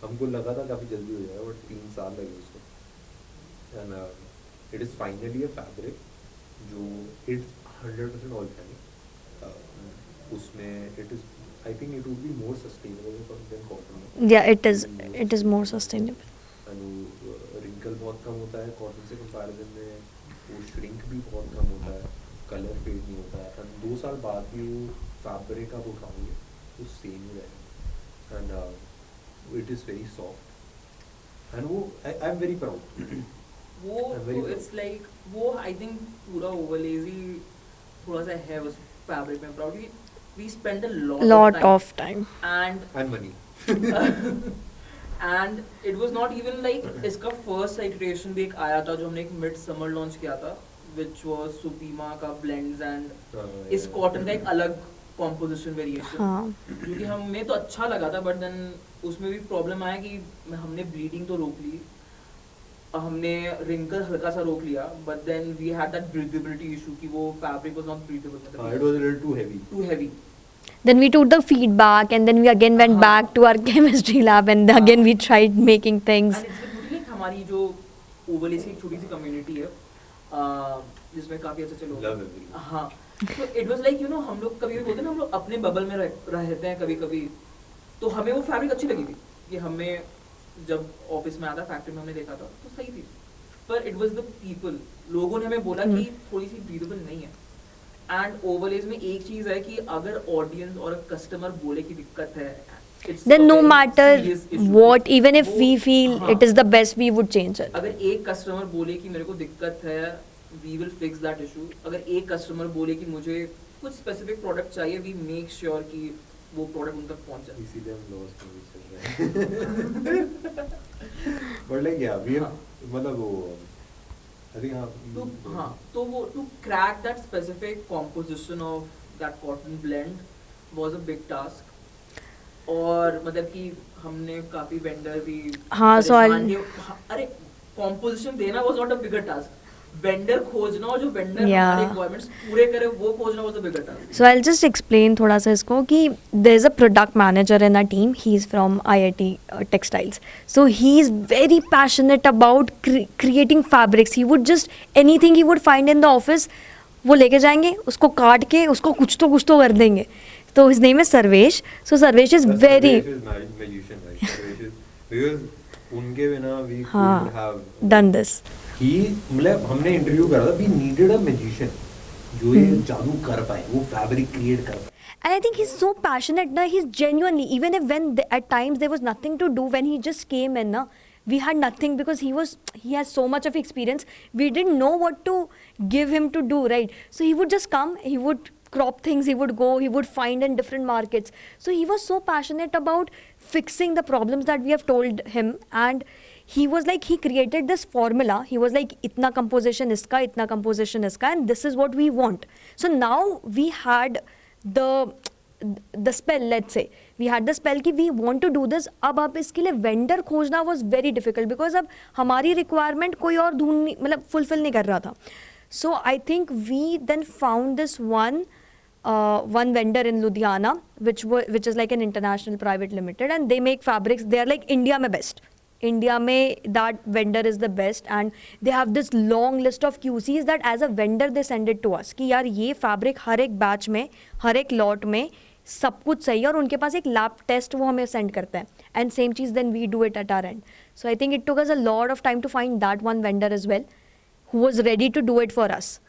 [SPEAKER 3] हमको लगा था काफ़ी जल्दी हो जाएगा बट 3 साल लगे उसको and it is finally a fabric जो इट्स 100% ऑर्गेनिक उसमें it is I think it would be more sustainable than cotton.
[SPEAKER 6] Yeah, it is more sustainable.
[SPEAKER 3] And wrinkle बहुत कम होता है कॉटन से कंपैरिजन में वो श्रिंक भी बहुत कम होता है कलर फेड नहीं होता है एंड 2 साल बाद भी वो फैब्रिक आप उठाओगे तो सेम ही रहेगा and it is very soft and वो आई एम वेरी प्राउड
[SPEAKER 4] वो तो इट्स लाइक वो आई थिंक पूरा ओवरलेजी थोड़ा सा है उस फैब्रिक में proud we spend a
[SPEAKER 6] Lot of time.
[SPEAKER 4] And
[SPEAKER 3] and money
[SPEAKER 4] and it was not even like इसका फर्स्ट इटरेशन भी एक आया था जो हमने एक मिड समर लॉन्च किया था व्हिच वाज सुपीमा का ब्लेंड्स एंड इस कॉटन का एक अलग कॉम्पोजिशन वेरिएशन
[SPEAKER 6] हाँ.
[SPEAKER 4] जो कि हमें तो अच्छा लगा था बट देन उसमें भी प्रॉब्लम आया कि हमने ब्लीडिंग तो रोक ली हमने रिंकल हल्का सा रोक लिया but then we had that breathability issue कि वो fabric was not breathable
[SPEAKER 3] it was a little too heavy.
[SPEAKER 6] Then we took the feedback and then we again went back to our chemistry lab and again we tried making things.
[SPEAKER 4] And it's really like हमारी जो overlay से एक छोटी सी community है जिसमें काफी अच्छे लोग
[SPEAKER 3] Love everyone.
[SPEAKER 4] हाँ तो it was like you know हम लोग कभी बोलते हैं ना हम लोग अपने बबल में रहते हैं कभी कभी तो हमें वो फैब्रिक अच्छी लगी थी कि हमें जब ऑफिस में आता फैक्ट्री में हमने देखा था तो सही थी पर इट वाज द पीपल लोगों ने हमें बोला कि थोड़ी सी ब्रीदेबल नहीं है एंड ओवरलेज में एक चीज है कि अगर ऑडियंस और कस्टमर बोले कि दिक्कत है
[SPEAKER 6] Then no matter what, even if we feel it is the best, we would change it.
[SPEAKER 4] अगर एक कस्टमर बोले कि मेरे को दिक्कत है we will fix that issue अगर एक कस्टमर बोले कि मुझे कुछ स्पेसिफिक प्रोडक्ट चाहिए वी मेक श्योर कि वो प्रोडक्ट उन तक पहुंच जाए
[SPEAKER 3] इसीलिए हम लॉस में बट लाइक या वी मतलब वो आई थिंक
[SPEAKER 4] तो वो to crack that specific composition of that cotton blend was a big task और मतलब कि हमने काफी वेंडर भी
[SPEAKER 6] हाँ, so
[SPEAKER 4] अरे कॉम्पोजिशन देना was not a bigger task vendor खोजना और जो वेंडर
[SPEAKER 6] Yeah.
[SPEAKER 4] हमारे रिक्वायरमेंट्स पूरे करे वो खोजना was a bigger task
[SPEAKER 6] So I'll just explain थोड़ा सा इसको कि there is a product manager in our team. He is from IIT Textiles. So he is very passionate about creating fabrics. He would just anything he would find in the office, वो लेके जाएंगे उसको काट के उसको कुछ तो कर देंगे. So his name is Sarvesh. So Sarvesh is very
[SPEAKER 3] magician, right? Sarvesh is because उनके बिना we
[SPEAKER 6] हाँ,
[SPEAKER 3] couldn't have
[SPEAKER 6] done this.
[SPEAKER 3] he मतलब हमने इंटरव्यू करा था we needed a magician जो ये जादू कर पाए वो फैब्रिक क्रिएट कर पाए.
[SPEAKER 6] And I think he's so passionate na, he's genuinely, even if at times there was nothing to do when he just came in na, we had nothing because he has so much of experience, we didn't know what to give him to do, right? So he would just come, he would crop things, he would go, he would find in different markets. So he was so passionate about fixing the problems that we have told him, and he was like, he created this formula. He was like, itna composition iska, and this is what we want. So now we had the spell, let's say we had the spell कि we want to do this. अब आप इसके लिए vendor खोजना was very difficult because अब हमारी requirement कोई और मतलब fulfill नहीं कर रहा था. So I think we then found this one vendor in Ludhiana which is like an international private limited and they make fabrics. They are like India में best. India में that vendor is the best and they have this long list of QCs that as a vendor they send it to us कि यार ये fabric हर एक batch में हर एक lot में सब कुछ सही है और उनके पास एक lab test वो हमें send करता है and same cheese then we do it at our end. So I think it took us a lot of time to find that one vendor as well who was ready to do it for us.